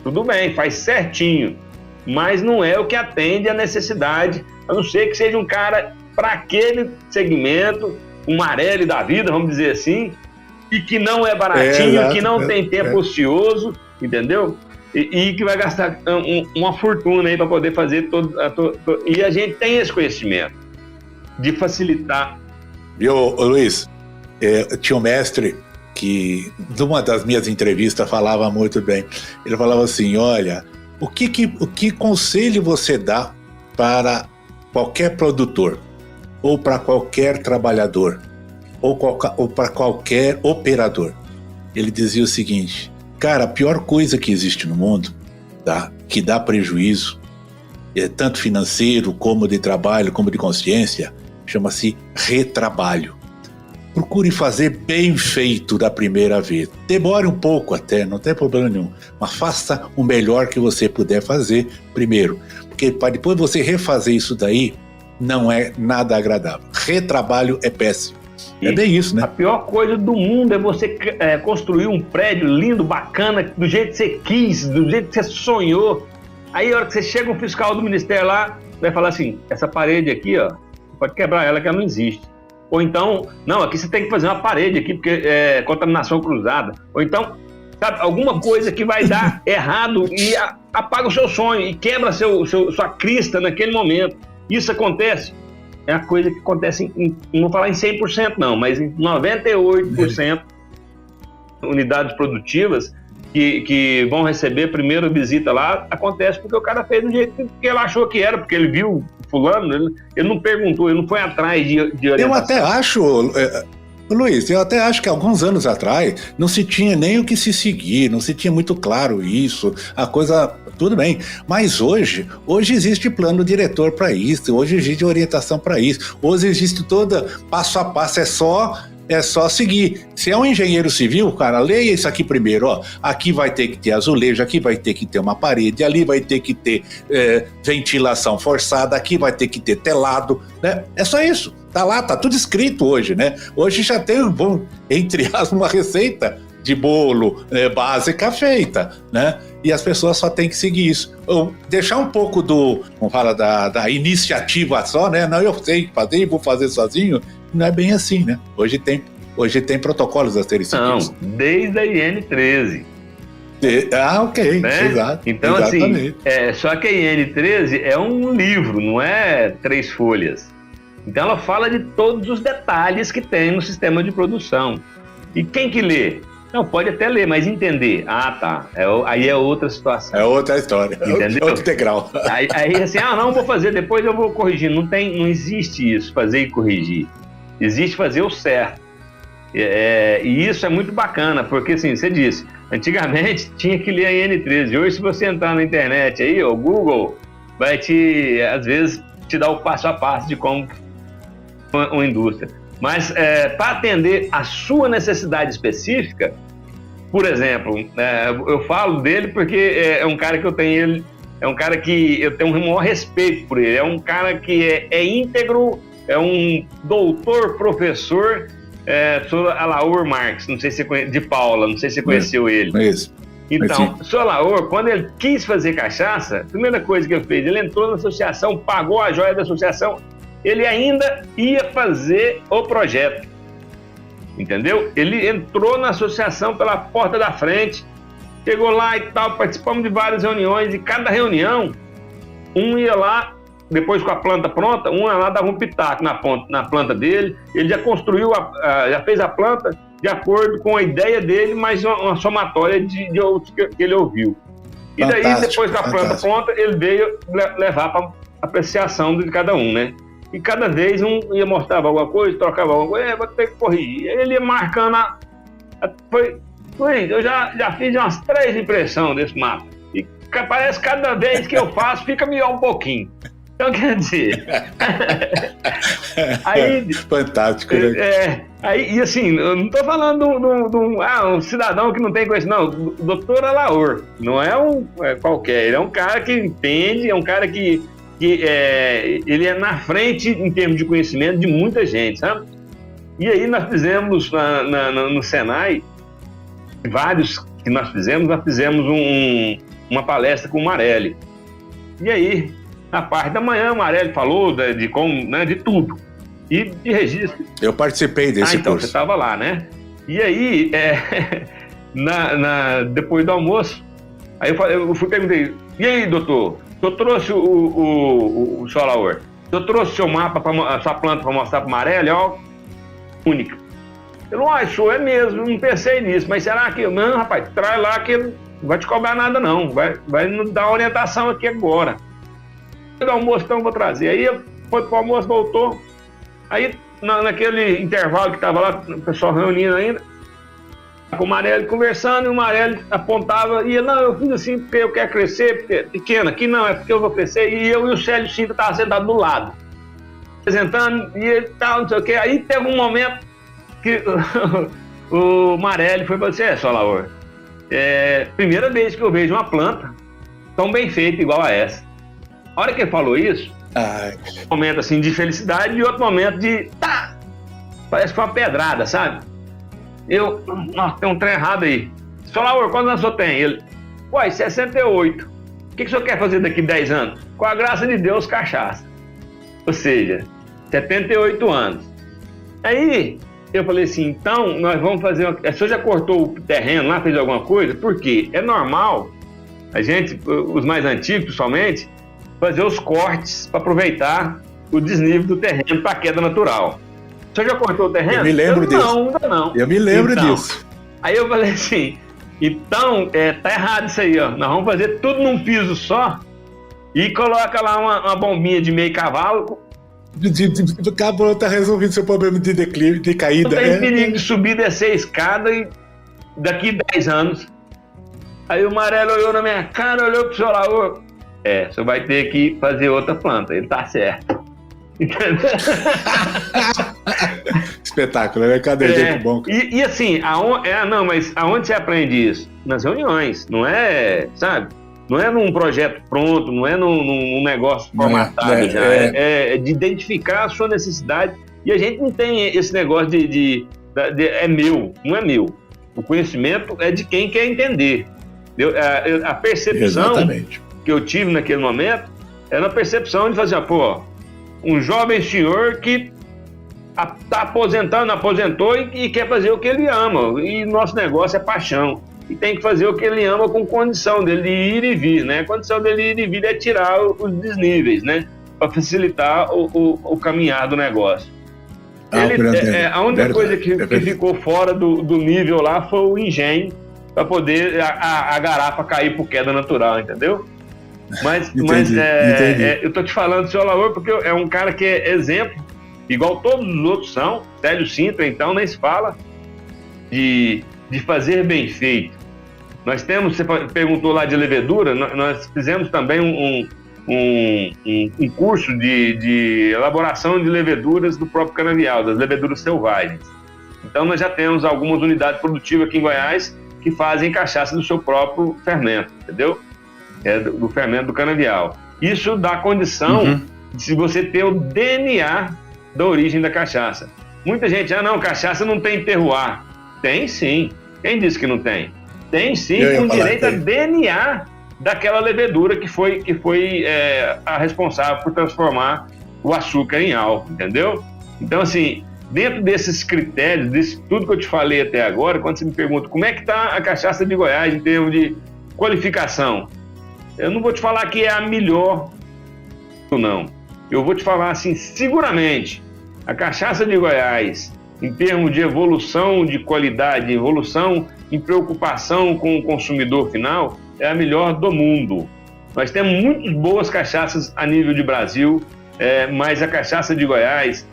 tudo bem, faz certinho, mas não é o que atende à necessidade, a não ser que seja um cara para aquele segmento, um Marelli da vida, vamos dizer assim, e que não é baratinho, que não tem tempo ocioso, entendeu? E que vai gastar uma fortuna aí para poder fazer e a gente tem esse conhecimento de facilitar. Viu, Luiz? Tinha um mestre que, numa das minhas entrevistas, falava muito bem. Ele falava assim: olha, o que conselho você dá para qualquer produtor, ou para qualquer trabalhador, ou para qualquer operador? Ele dizia o seguinte: cara, a pior coisa que existe no mundo, tá, que dá prejuízo, tanto financeiro, como de trabalho, como de consciência, chama-se retrabalho. Procure fazer bem feito da primeira vez. Demore um pouco até, não tem problema nenhum. Mas faça o melhor que você puder fazer primeiro. Porque para depois você refazer isso daí, não é nada agradável. Retrabalho é péssimo. É bem isso, né? A pior coisa do mundo é você construir um prédio lindo, bacana, do jeito que você quis, do jeito que você sonhou. Aí, a hora que você chega, um fiscal do ministério lá, vai falar assim: essa parede aqui, ó, pode quebrar ela, que ela não existe. Ou então, não, aqui você tem que fazer uma parede aqui, porque é contaminação cruzada. Ou então, sabe, alguma coisa que vai dar errado e apaga o seu sonho e quebra sua crista naquele momento. Isso acontece. É a coisa que acontece, não vou falar em 100% não, mas em 98% unidades produtivas que vão receber a primeira visita lá, acontece porque o cara fez do jeito que ele achou que era, porque ele viu fulano, ele não perguntou, ele não foi atrás de orientação. Eu até acho, Luiz, que alguns anos atrás não se tinha nem o que se seguir, não se tinha muito claro isso, a coisa, tudo bem, mas hoje existe plano diretor para isso, hoje existe orientação para isso, hoje existe toda passo a passo, é só é só seguir. Se é um engenheiro civil, cara, leia isso aqui primeiro, ó. Aqui vai ter que ter azulejo, aqui vai ter que ter uma parede, ali vai ter que ter ventilação forçada, aqui vai ter que ter telado, né? É só isso. Tá lá, tá tudo escrito hoje, né? Hoje já tem, entre aspas, uma receita de bolo básica feita, né? E as pessoas só têm que seguir isso. Ou deixar um pouco vamos falar da iniciativa só, né? Não, eu sei fazer, vou fazer sozinho. Não é bem assim, né? Hoje tem protocolos a serem seguidos. Não, desde a IN13. Ok, né? Exato. Então, exatamente. assim, só que a IN13 é um livro, não é 3 folhas. Então ela fala de todos os detalhes que tem no sistema de produção. E quem que lê? Não, pode até ler, mas entender. Ah, tá. Aí é outra situação. É outra história. Entendeu? É outro integral. Aí assim, não, vou fazer, depois eu vou corrigir. Não existe isso, fazer e corrigir. Existe fazer o certo. E isso é muito bacana, porque assim, você disse, antigamente tinha que ler a IN13. Hoje, se você entrar na internet aí, o Google vai às vezes, te dar o passo a passo de como uma indústria. Mas para atender a sua necessidade específica, por exemplo, eu falo dele porque é um cara que eu tenho um maior respeito por ele. É um cara que é íntegro, é um doutor, professor, Sr. Alaor Marques, não sei se você conhece, de Paula, não sei se você conheceu ele. Isso. Então, o Sr. Alaor, quando ele quis fazer cachaça, a primeira coisa que ele fez, ele entrou na associação, pagou a joia da associação, ele ainda ia fazer o projeto, entendeu? Ele entrou na associação pela porta da frente, chegou lá e tal, participamos de várias reuniões, e cada reunião, um ia lá, depois com a planta pronta, um ia lá, dava um pitaco na planta dele, ele já construiu, já fez a planta de acordo com a ideia dele, mas uma somatória de outros que ele ouviu. E daí, depois da planta pronta, ele veio levar para apreciação de cada um, né? E cada vez um ia mostrar alguma coisa, trocava alguma coisa, vou ter que corrigir. Aí ele ia marcando eu já fiz umas 3 impressões desse mapa. E parece que cada vez que eu faço, fica melhor um pouquinho. Então, quer dizer... aí, fantástico, né? E assim, eu não estou falando de um cidadão que não tem conhecimento, não. O doutor Alaor não é qualquer, ele é um cara que entende, é um cara que ele é na frente em termos de conhecimento de muita gente, sabe? E aí nós fizemos no Senai, vários que nós fizemos uma palestra com o Marelli. E aí, na parte da manhã, o Marelli falou de como, né, de tudo. E de registro. Eu participei desse então, curso. Você estava lá, né? E aí, depois do almoço, aí eu fui perguntei, e aí, doutor? O senhor trouxe o Sr. Alaor? O senhor trouxe o seu mapa, a sua planta para mostrar para o Marelli? Ó, única. Eu não acho, é mesmo, não pensei nisso, mas será que... Não, rapaz, traz lá que não vai te cobrar nada não, vai nos dar orientação aqui agora. No almoço, então, vou trazer. Aí foi pro almoço, voltou. Aí, naquele intervalo que estava lá, o pessoal reunindo ainda, com o Marelli conversando, e o Marelli apontava, e não, eu fiz assim porque eu quero crescer, porque é pequeno, aqui não, é porque eu vou crescer, e eu e o Célio Cinta estavam sentados do lado, apresentando, e ele tal, não sei o quê. Aí teve um momento que o Marelli foi para você, Sr. Alaor, primeira vez que eu vejo uma planta tão bem feita igual a essa. A hora que ele falou isso, um momento assim de felicidade e outro momento de parece que foi uma pedrada, sabe? Nossa, tem um trem errado aí. Sr. Alaor, quantos anos o senhor tem? Ele, 68. O que o senhor quer fazer daqui 10 anos? Com a graça de Deus, cachaça. Ou seja, 78 anos. Aí, eu falei assim, então, nós vamos fazer o senhor já cortou o terreno lá, fez alguma coisa? Por quê? É normal, a gente, os mais antigos, principalmente, fazer os cortes para aproveitar o desnível do terreno para a queda natural. O senhor já cortou o terreno? Eu me lembro disso. Não, ainda não. Eu me lembro disso. Aí eu falei assim, então, tá errado isso aí, ó. Nós vamos fazer tudo num piso só e coloca lá uma bombinha de meio cavalo. Acabou, tá resolvido seu problema de declive, de caída. Não tem perigo de subir, descer a escada e daqui 10 anos. Aí o Marelli olhou na minha cara, olhou pro Sr. Alaor. Você vai ter que fazer outra planta, ele tá certo. Entendeu? espetáculo, né? Cada exemplo bom. E assim, mas aonde você aprende isso? Nas reuniões, não é, sabe? Não é num projeto pronto, não é num negócio formatado é de identificar a sua necessidade. E a gente não tem esse negócio é meu, não é meu. O conhecimento é de quem quer entender. A percepção que eu tive naquele momento era a percepção de fazer, um jovem senhor que está aposentou e quer fazer o que ele ama. E nosso negócio é paixão. E tem que fazer o que ele ama com condição dele ir e vir, né? A condição dele ir e vir é tirar os desníveis, né? Para facilitar o caminhar do negócio. A única coisa que ficou fora do nível lá foi o engenho para poder a garrafa cair por queda natural, entendeu? Mas eu tô te falando do seu Alaor porque é um cara que é exemplo, igual todos os outros são. Célio Sintra, então, nem se fala de fazer bem feito. Nós temos, você perguntou lá de levedura, nós fizemos também um curso de elaboração de leveduras do próprio canavial, das leveduras selvagens. Então nós já temos algumas unidades produtivas aqui em Goiás que fazem cachaça do seu próprio fermento, entendeu? Do fermento do canavial. Isso dá condição de você ter o DNA da origem da cachaça. Muita gente, cachaça não tem terroir. Tem sim. Quem disse que não tem? Tem sim, com direito a DNA daquela levedura que foi a responsável por transformar o açúcar em álcool, entendeu? Então, assim, dentro desses critérios, disso tudo que eu te falei até agora, quando você me pergunta como é que está a cachaça de Goiás em termos de qualificação, eu não vou te falar que é a melhor, não. Eu vou te falar assim, seguramente, a cachaça de Goiás, em termos de evolução de qualidade, evolução em preocupação com o consumidor final, é a melhor do mundo. Nós temos muitas boas cachaças a nível de Brasil, mas a cachaça de Goiás,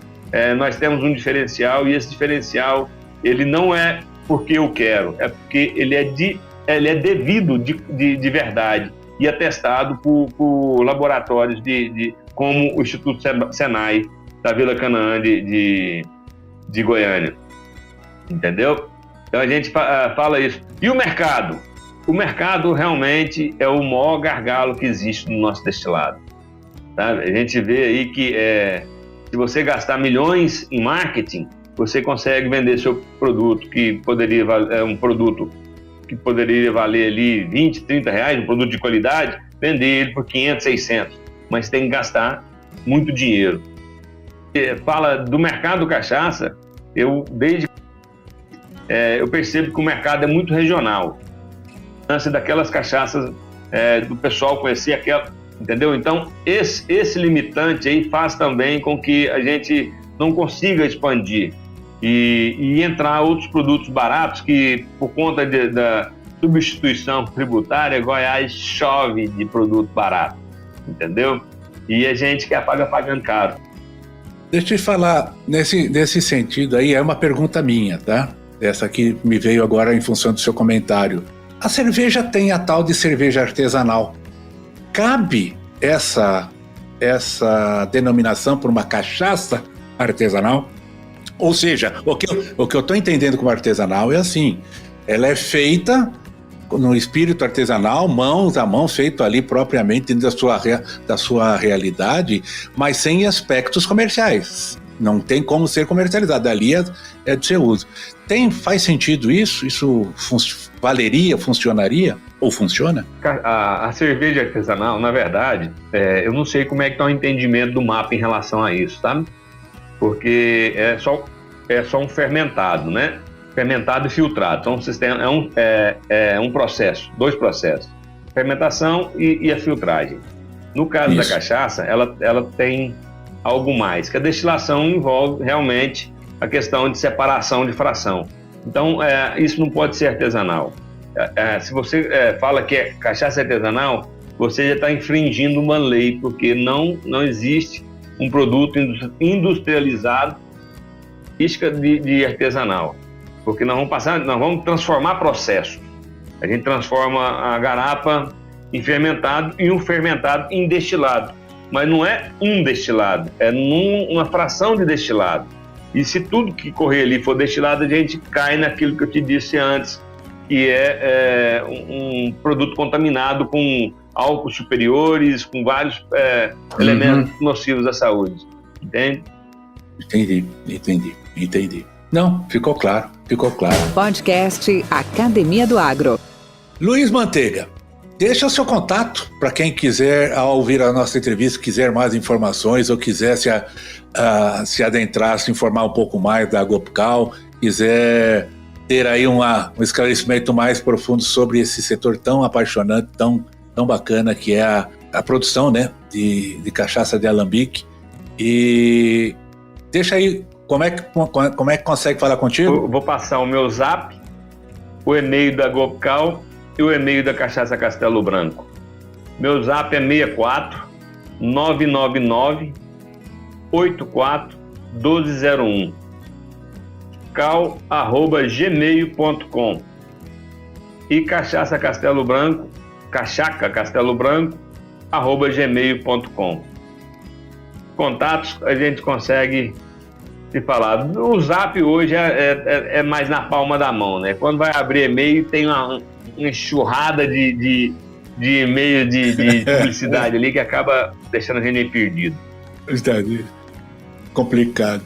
nós temos um diferencial, e esse diferencial, ele não é porque eu quero, é porque ele é devido de verdade e atestado por laboratórios como o Instituto Senai da Vila Canaã de Goiânia, entendeu? Então a gente fala isso. E o mercado? O mercado realmente é o maior gargalo que existe no nosso destilado. Sabe? A gente vê aí que se você gastar milhões em marketing, você consegue vender seu produto que poderia um produto que poderia valer ali 20, 30 reais, um produto de qualidade, vender ele por 500, 600. Mas tem que gastar muito dinheiro. Fala do mercado cachaça, eu percebo que o mercado é muito regional. Antes daquelas cachaças, do pessoal conhecer aquela, entendeu? Então, esse limitante aí faz também com que a gente não consiga expandir e entrar outros produtos baratos que, por conta da substituição tributária, Goiás chove de produto barato, entendeu? E a gente que apaga pagando caro. Deixa eu te falar, nesse sentido aí, é uma pergunta minha, tá? Essa aqui me veio agora em função do seu comentário. A cerveja tem a tal de cerveja artesanal. Cabe essa denominação por uma cachaça artesanal? Ou seja, o que eu estou entendendo como artesanal é assim, ela é feita no espírito artesanal, mãos a mão, feito ali propriamente dentro da sua realidade, mas sem aspectos comerciais. Não tem como ser comercializado, ali é de seu uso. Faz sentido isso? Isso funcionaria? Ou funciona? A cerveja artesanal, na verdade, eu não sei como é que está o entendimento do MAPA em relação a isso, sabe? Porque é só um fermentado, né? Fermentado e filtrado. Então, o sistema é um processo, dois processos. Fermentação e a filtragem. No caso da cachaça, ela tem algo mais, que a destilação envolve realmente a questão de separação de fração. Então, isso não pode ser artesanal. Se você fala que é cachaça artesanal, você já está infringindo uma lei, porque não existe um produto industrializado de artesanal. Porque nós vamos transformar processos. A gente transforma a garapa em fermentado e um fermentado em destilado. Mas não é um destilado, é uma fração de destilado. E se tudo que correr ali for destilado, a gente cai naquilo que eu te disse antes, que é um produto contaminado com álcools superiores, com vários elementos nocivos à saúde. Entende? Entendi. Não, ficou claro. Podcast Academia do Agro. Luiz Manteiga, deixa o seu contato para quem quiser, ao ouvir a nossa entrevista, quiser mais informações ou quiser se adentrar, se informar um pouco mais da Agopcal, quiser ter aí um esclarecimento mais profundo sobre esse setor tão apaixonante, tão bacana que é a produção, né, de cachaça de alambique. E deixa aí, como é que consegue falar contigo? Eu vou passar o meu zap, o e-mail da Agopcal e o e-mail da Cachaça Castelo Branco. Meu zap é 64 999 84 1201 cal@gmail.com e Cachaça Castelo Branco, Cachaca Castelo Branco @gmail.com. Contatos a gente consegue se falar. O zap hoje é mais na palma da mão, né? Quando vai abrir e-mail tem uma enxurrada de e-mail de publicidade ali que acaba deixando a gente meio perdido. Complicado.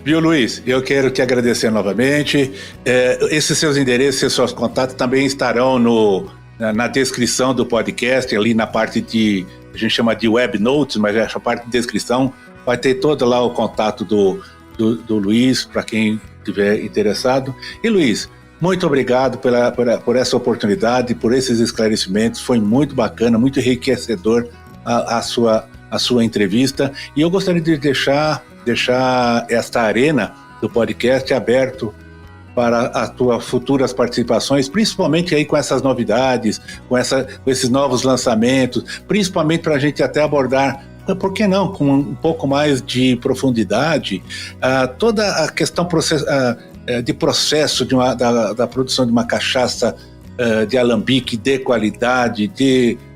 Viu, Luiz? Eu quero te agradecer novamente. Esses seus endereços, esses seus contatos também estarão na descrição do podcast, ali na parte a gente chama de web notes, mas essa parte de descrição vai ter todo lá o contato do Luiz, para quem estiver interessado. E, Luiz, muito obrigado por essa oportunidade, por esses esclarecimentos. Foi muito bacana, muito enriquecedor a sua entrevista. E eu gostaria de deixar esta arena do podcast aberto para as tuas futuras participações, principalmente aí com essas novidades, com esses novos lançamentos, principalmente para a gente até abordar, por que não, com um pouco mais de profundidade, toda a questão de processo da produção de uma cachaça de alambique de qualidade,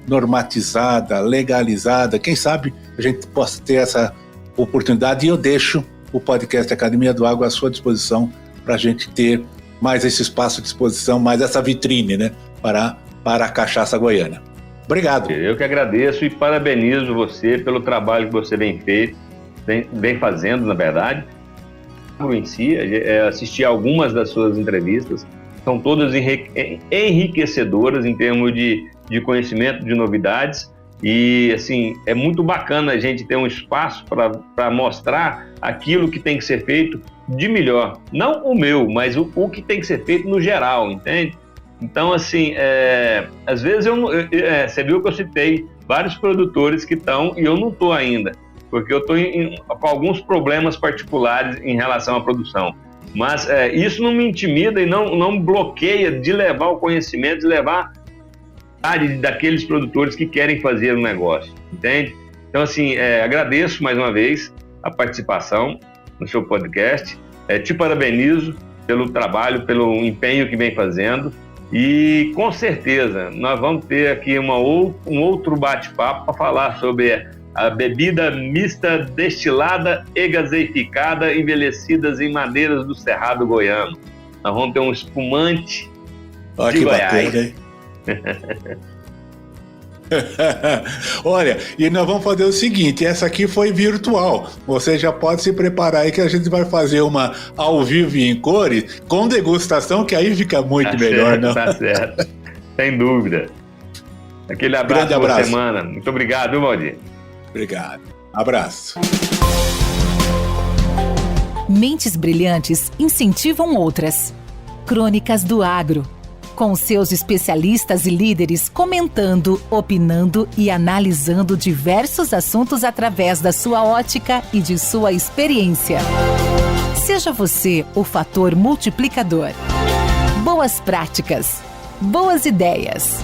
normatizada, legalizada. Quem sabe a gente possa ter essa oportunidade, e eu deixo o podcast Academia do Agro à sua disposição para a gente ter mais esse espaço de exposição, mais essa vitrine, né, para a cachaça goiana. Obrigado. Eu que agradeço e parabenizo você pelo trabalho que você vem fazendo, na verdade. Em si, assisti a algumas das suas entrevistas, são todas enriquecedoras em termos de conhecimento, de novidades. E, assim, é muito bacana a gente ter um espaço para mostrar aquilo que tem que ser feito de melhor. Não o meu, mas o que tem que ser feito no geral, entende? Então, assim, às vezes você viu que eu citei vários produtores que estão, e eu não estou ainda, porque eu estou com alguns problemas particulares em relação à produção. Mas isso não me intimida e não me bloqueia de levar o conhecimento, de levar daqueles produtores que querem fazer um negócio, entende? Então, assim, agradeço mais uma vez a participação no seu podcast, te parabenizo pelo trabalho, pelo empenho que vem fazendo, e com certeza nós vamos ter aqui um outro bate-papo para falar sobre a bebida mista destilada e gaseificada envelhecidas em madeiras do Cerrado Goiano. Nós vamos ter um espumante de Goiás. Bacana, hein? Olha, e nós vamos fazer o seguinte, essa aqui foi virtual, você já pode se preparar aí que a gente vai fazer uma ao vivo e em cores, com degustação, que aí fica muito melhor, certo, não? Tá certo, sem dúvida. Aquele abraço por semana. Muito obrigado, viu, Valdir? Obrigado. Abraço. Mentes brilhantes incentivam outras. Crônicas do Agro, com seus especialistas e líderes comentando, opinando e analisando diversos assuntos através da sua ótica e de sua experiência. Seja você o fator multiplicador. Boas práticas, boas ideias.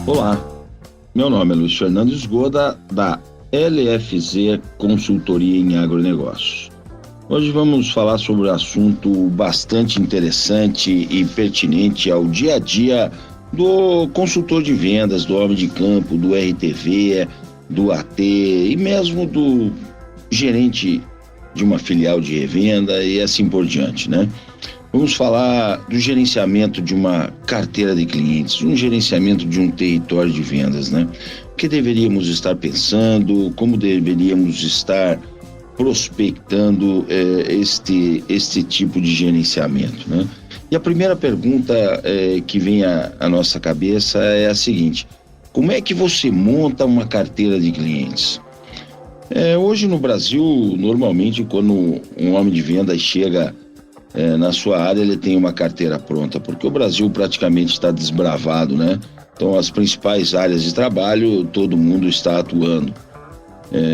Olá, meu nome é Luiz Fernando Esgoda, da LFZ Consultoria em Agronegócios. Hoje vamos falar sobre um assunto bastante interessante e pertinente ao dia a dia do consultor de vendas, do homem de campo, do RTV, do AT e mesmo do gerente de uma filial de revenda e assim por diante, né? Vamos falar do gerenciamento de uma carteira de clientes, um gerenciamento de um território de vendas, né? O que deveríamos estar pensando, como deveríamos estar prospectando este tipo de gerenciamento, né? E a primeira pergunta que vem à nossa cabeça é a seguinte: como é que você monta uma carteira de clientes? Hoje no Brasil, normalmente quando um homem de vendas chega na sua área, ele tem uma carteira pronta, porque o Brasil praticamente está desbravado, né? Então as principais áreas de trabalho, todo mundo está atuando.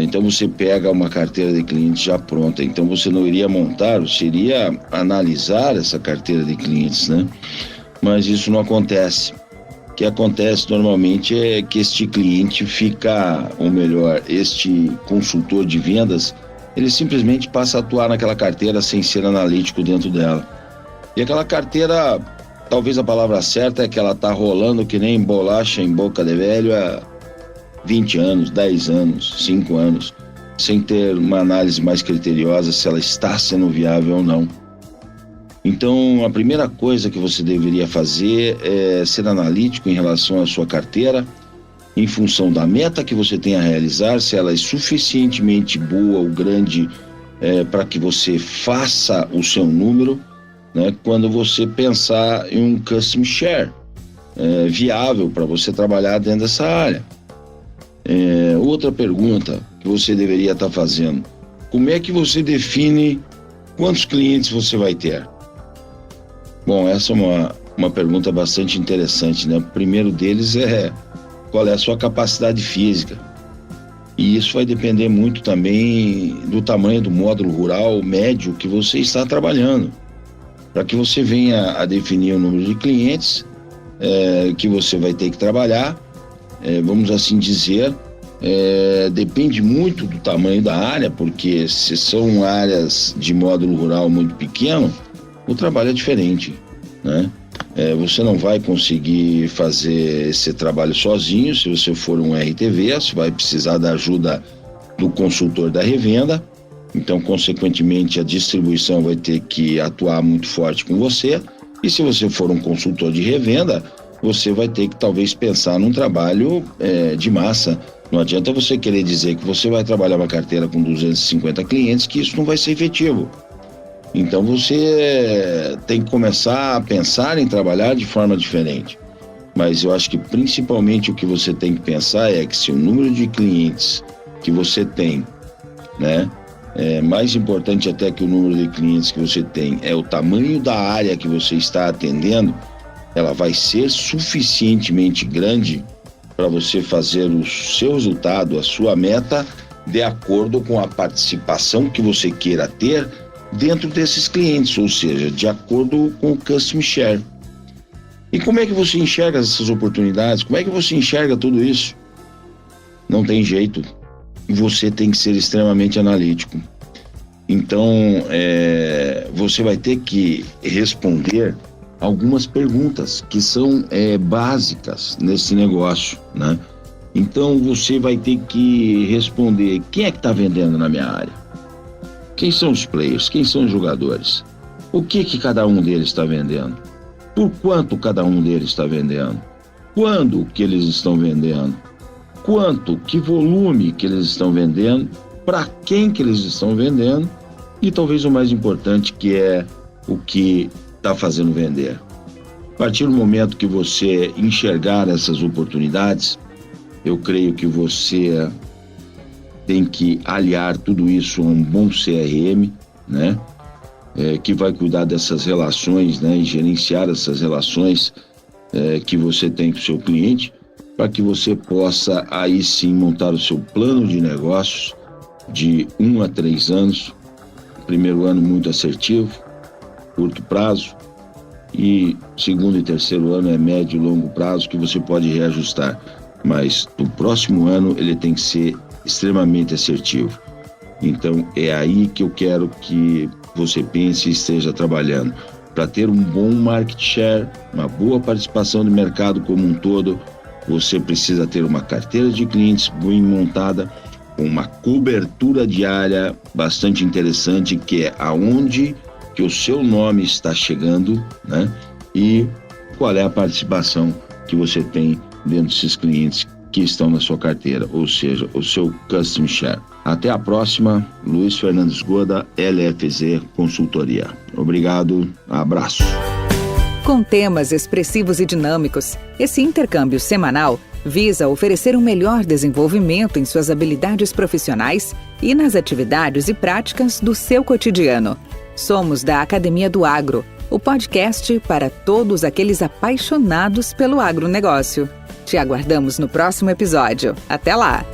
Então você pega uma carteira de clientes já pronta, então você não iria montar, você iria analisar essa carteira de clientes, né? Mas isso não acontece. O que acontece normalmente é que este cliente fica, ou melhor, este consultor de vendas, ele simplesmente passa a atuar naquela carteira sem ser analítico dentro dela. E aquela carteira, talvez a palavra certa é que ela está rolando que nem bolacha em boca de velho há 20 anos, 10 anos, 5 anos, sem ter uma análise mais criteriosa se ela está sendo viável ou não. Então, a primeira coisa que você deveria fazer é ser analítico em relação à sua carteira, em função da meta que você tem a realizar, se ela é suficientemente boa ou grande para que você faça o seu número, né? Quando você pensar em um custom share viável para você trabalhar dentro dessa área. Outra pergunta que você deveria estar fazendo: como é que você quantos clientes você vai ter? Bom, essa é uma pergunta bastante interessante, né? O primeiro deles é qual é a sua capacidade física. E isso vai depender muito também do tamanho do módulo rural médio que você está trabalhando. Para que você venha a definir o número de clientes que você vai ter que trabalhar, vamos assim dizer, depende muito do tamanho da área, porque se são áreas de módulo rural muito pequeno, o trabalho é diferente, né? Você não vai conseguir fazer esse trabalho sozinho. Se você for um RTV, você vai precisar da ajuda do consultor da revenda, então consequentemente a distribuição vai ter que atuar muito forte com você. E se você for um consultor de revenda, você vai ter que talvez pensar num trabalho de massa. Não adianta você querer dizer que você vai trabalhar uma carteira com 250 clientes, que isso não vai ser efetivo. Então você tem que começar a pensar em trabalhar de forma diferente. Mas eu acho que principalmente o que você tem que pensar é que se o número de clientes que você tem, né, mais importante até que o número de clientes que você tem é o tamanho da área que você está atendendo, ela vai ser suficientemente grande para você fazer o seu resultado, a sua meta, de acordo com a participação que você queira ter dentro desses clientes, ou seja, de acordo com o custom share. E como é que você enxerga essas oportunidades? Como é que você enxerga tudo isso? Não tem jeito. Você tem que ser extremamente analítico. Então, você vai ter que responder algumas perguntas que são básicas nesse negócio, né? Então, você vai ter que responder: quem é que está vendendo na minha área? Quem são os players? Quem são os jogadores? O que cada um deles está vendendo? Por quanto cada um deles está vendendo? Quando que eles estão vendendo? Quanto, que volume que eles estão vendendo? Para quem que eles estão vendendo? E talvez o mais importante, que é o que está fazendo vender. A partir do momento que você enxergar essas oportunidades, eu creio que você tem que aliar tudo isso a um bom CRM, né? Que vai cuidar dessas relações, né? E gerenciar essas relações que você tem com o seu cliente, para que você possa aí sim montar o seu plano de negócios de 1 a 3 anos. Primeiro ano muito assertivo, curto prazo, e segundo e terceiro ano é médio e longo prazo, que você pode reajustar. Mas no próximo ano ele tem que ser extremamente assertivo. Então é aí que eu quero que você pense e esteja trabalhando. Para ter um bom market share, uma boa participação do mercado como um todo, você precisa ter uma carteira de clientes bem montada, com uma cobertura diária bastante interessante, que é aonde que o seu nome está chegando, né? E qual é a participação que você tem dentro desses clientes que estão na sua carteira, ou seja, o seu custom share. Até a próxima. Luiz Fernandes Goda, LFZ Consultoria. Obrigado, abraço. Com temas expressivos e dinâmicos, esse intercâmbio semanal visa oferecer um melhor desenvolvimento em suas habilidades profissionais e nas atividades e práticas do seu cotidiano. Somos da Academia do Agro, o podcast para todos aqueles apaixonados pelo agronegócio. Te aguardamos no próximo episódio. Até lá!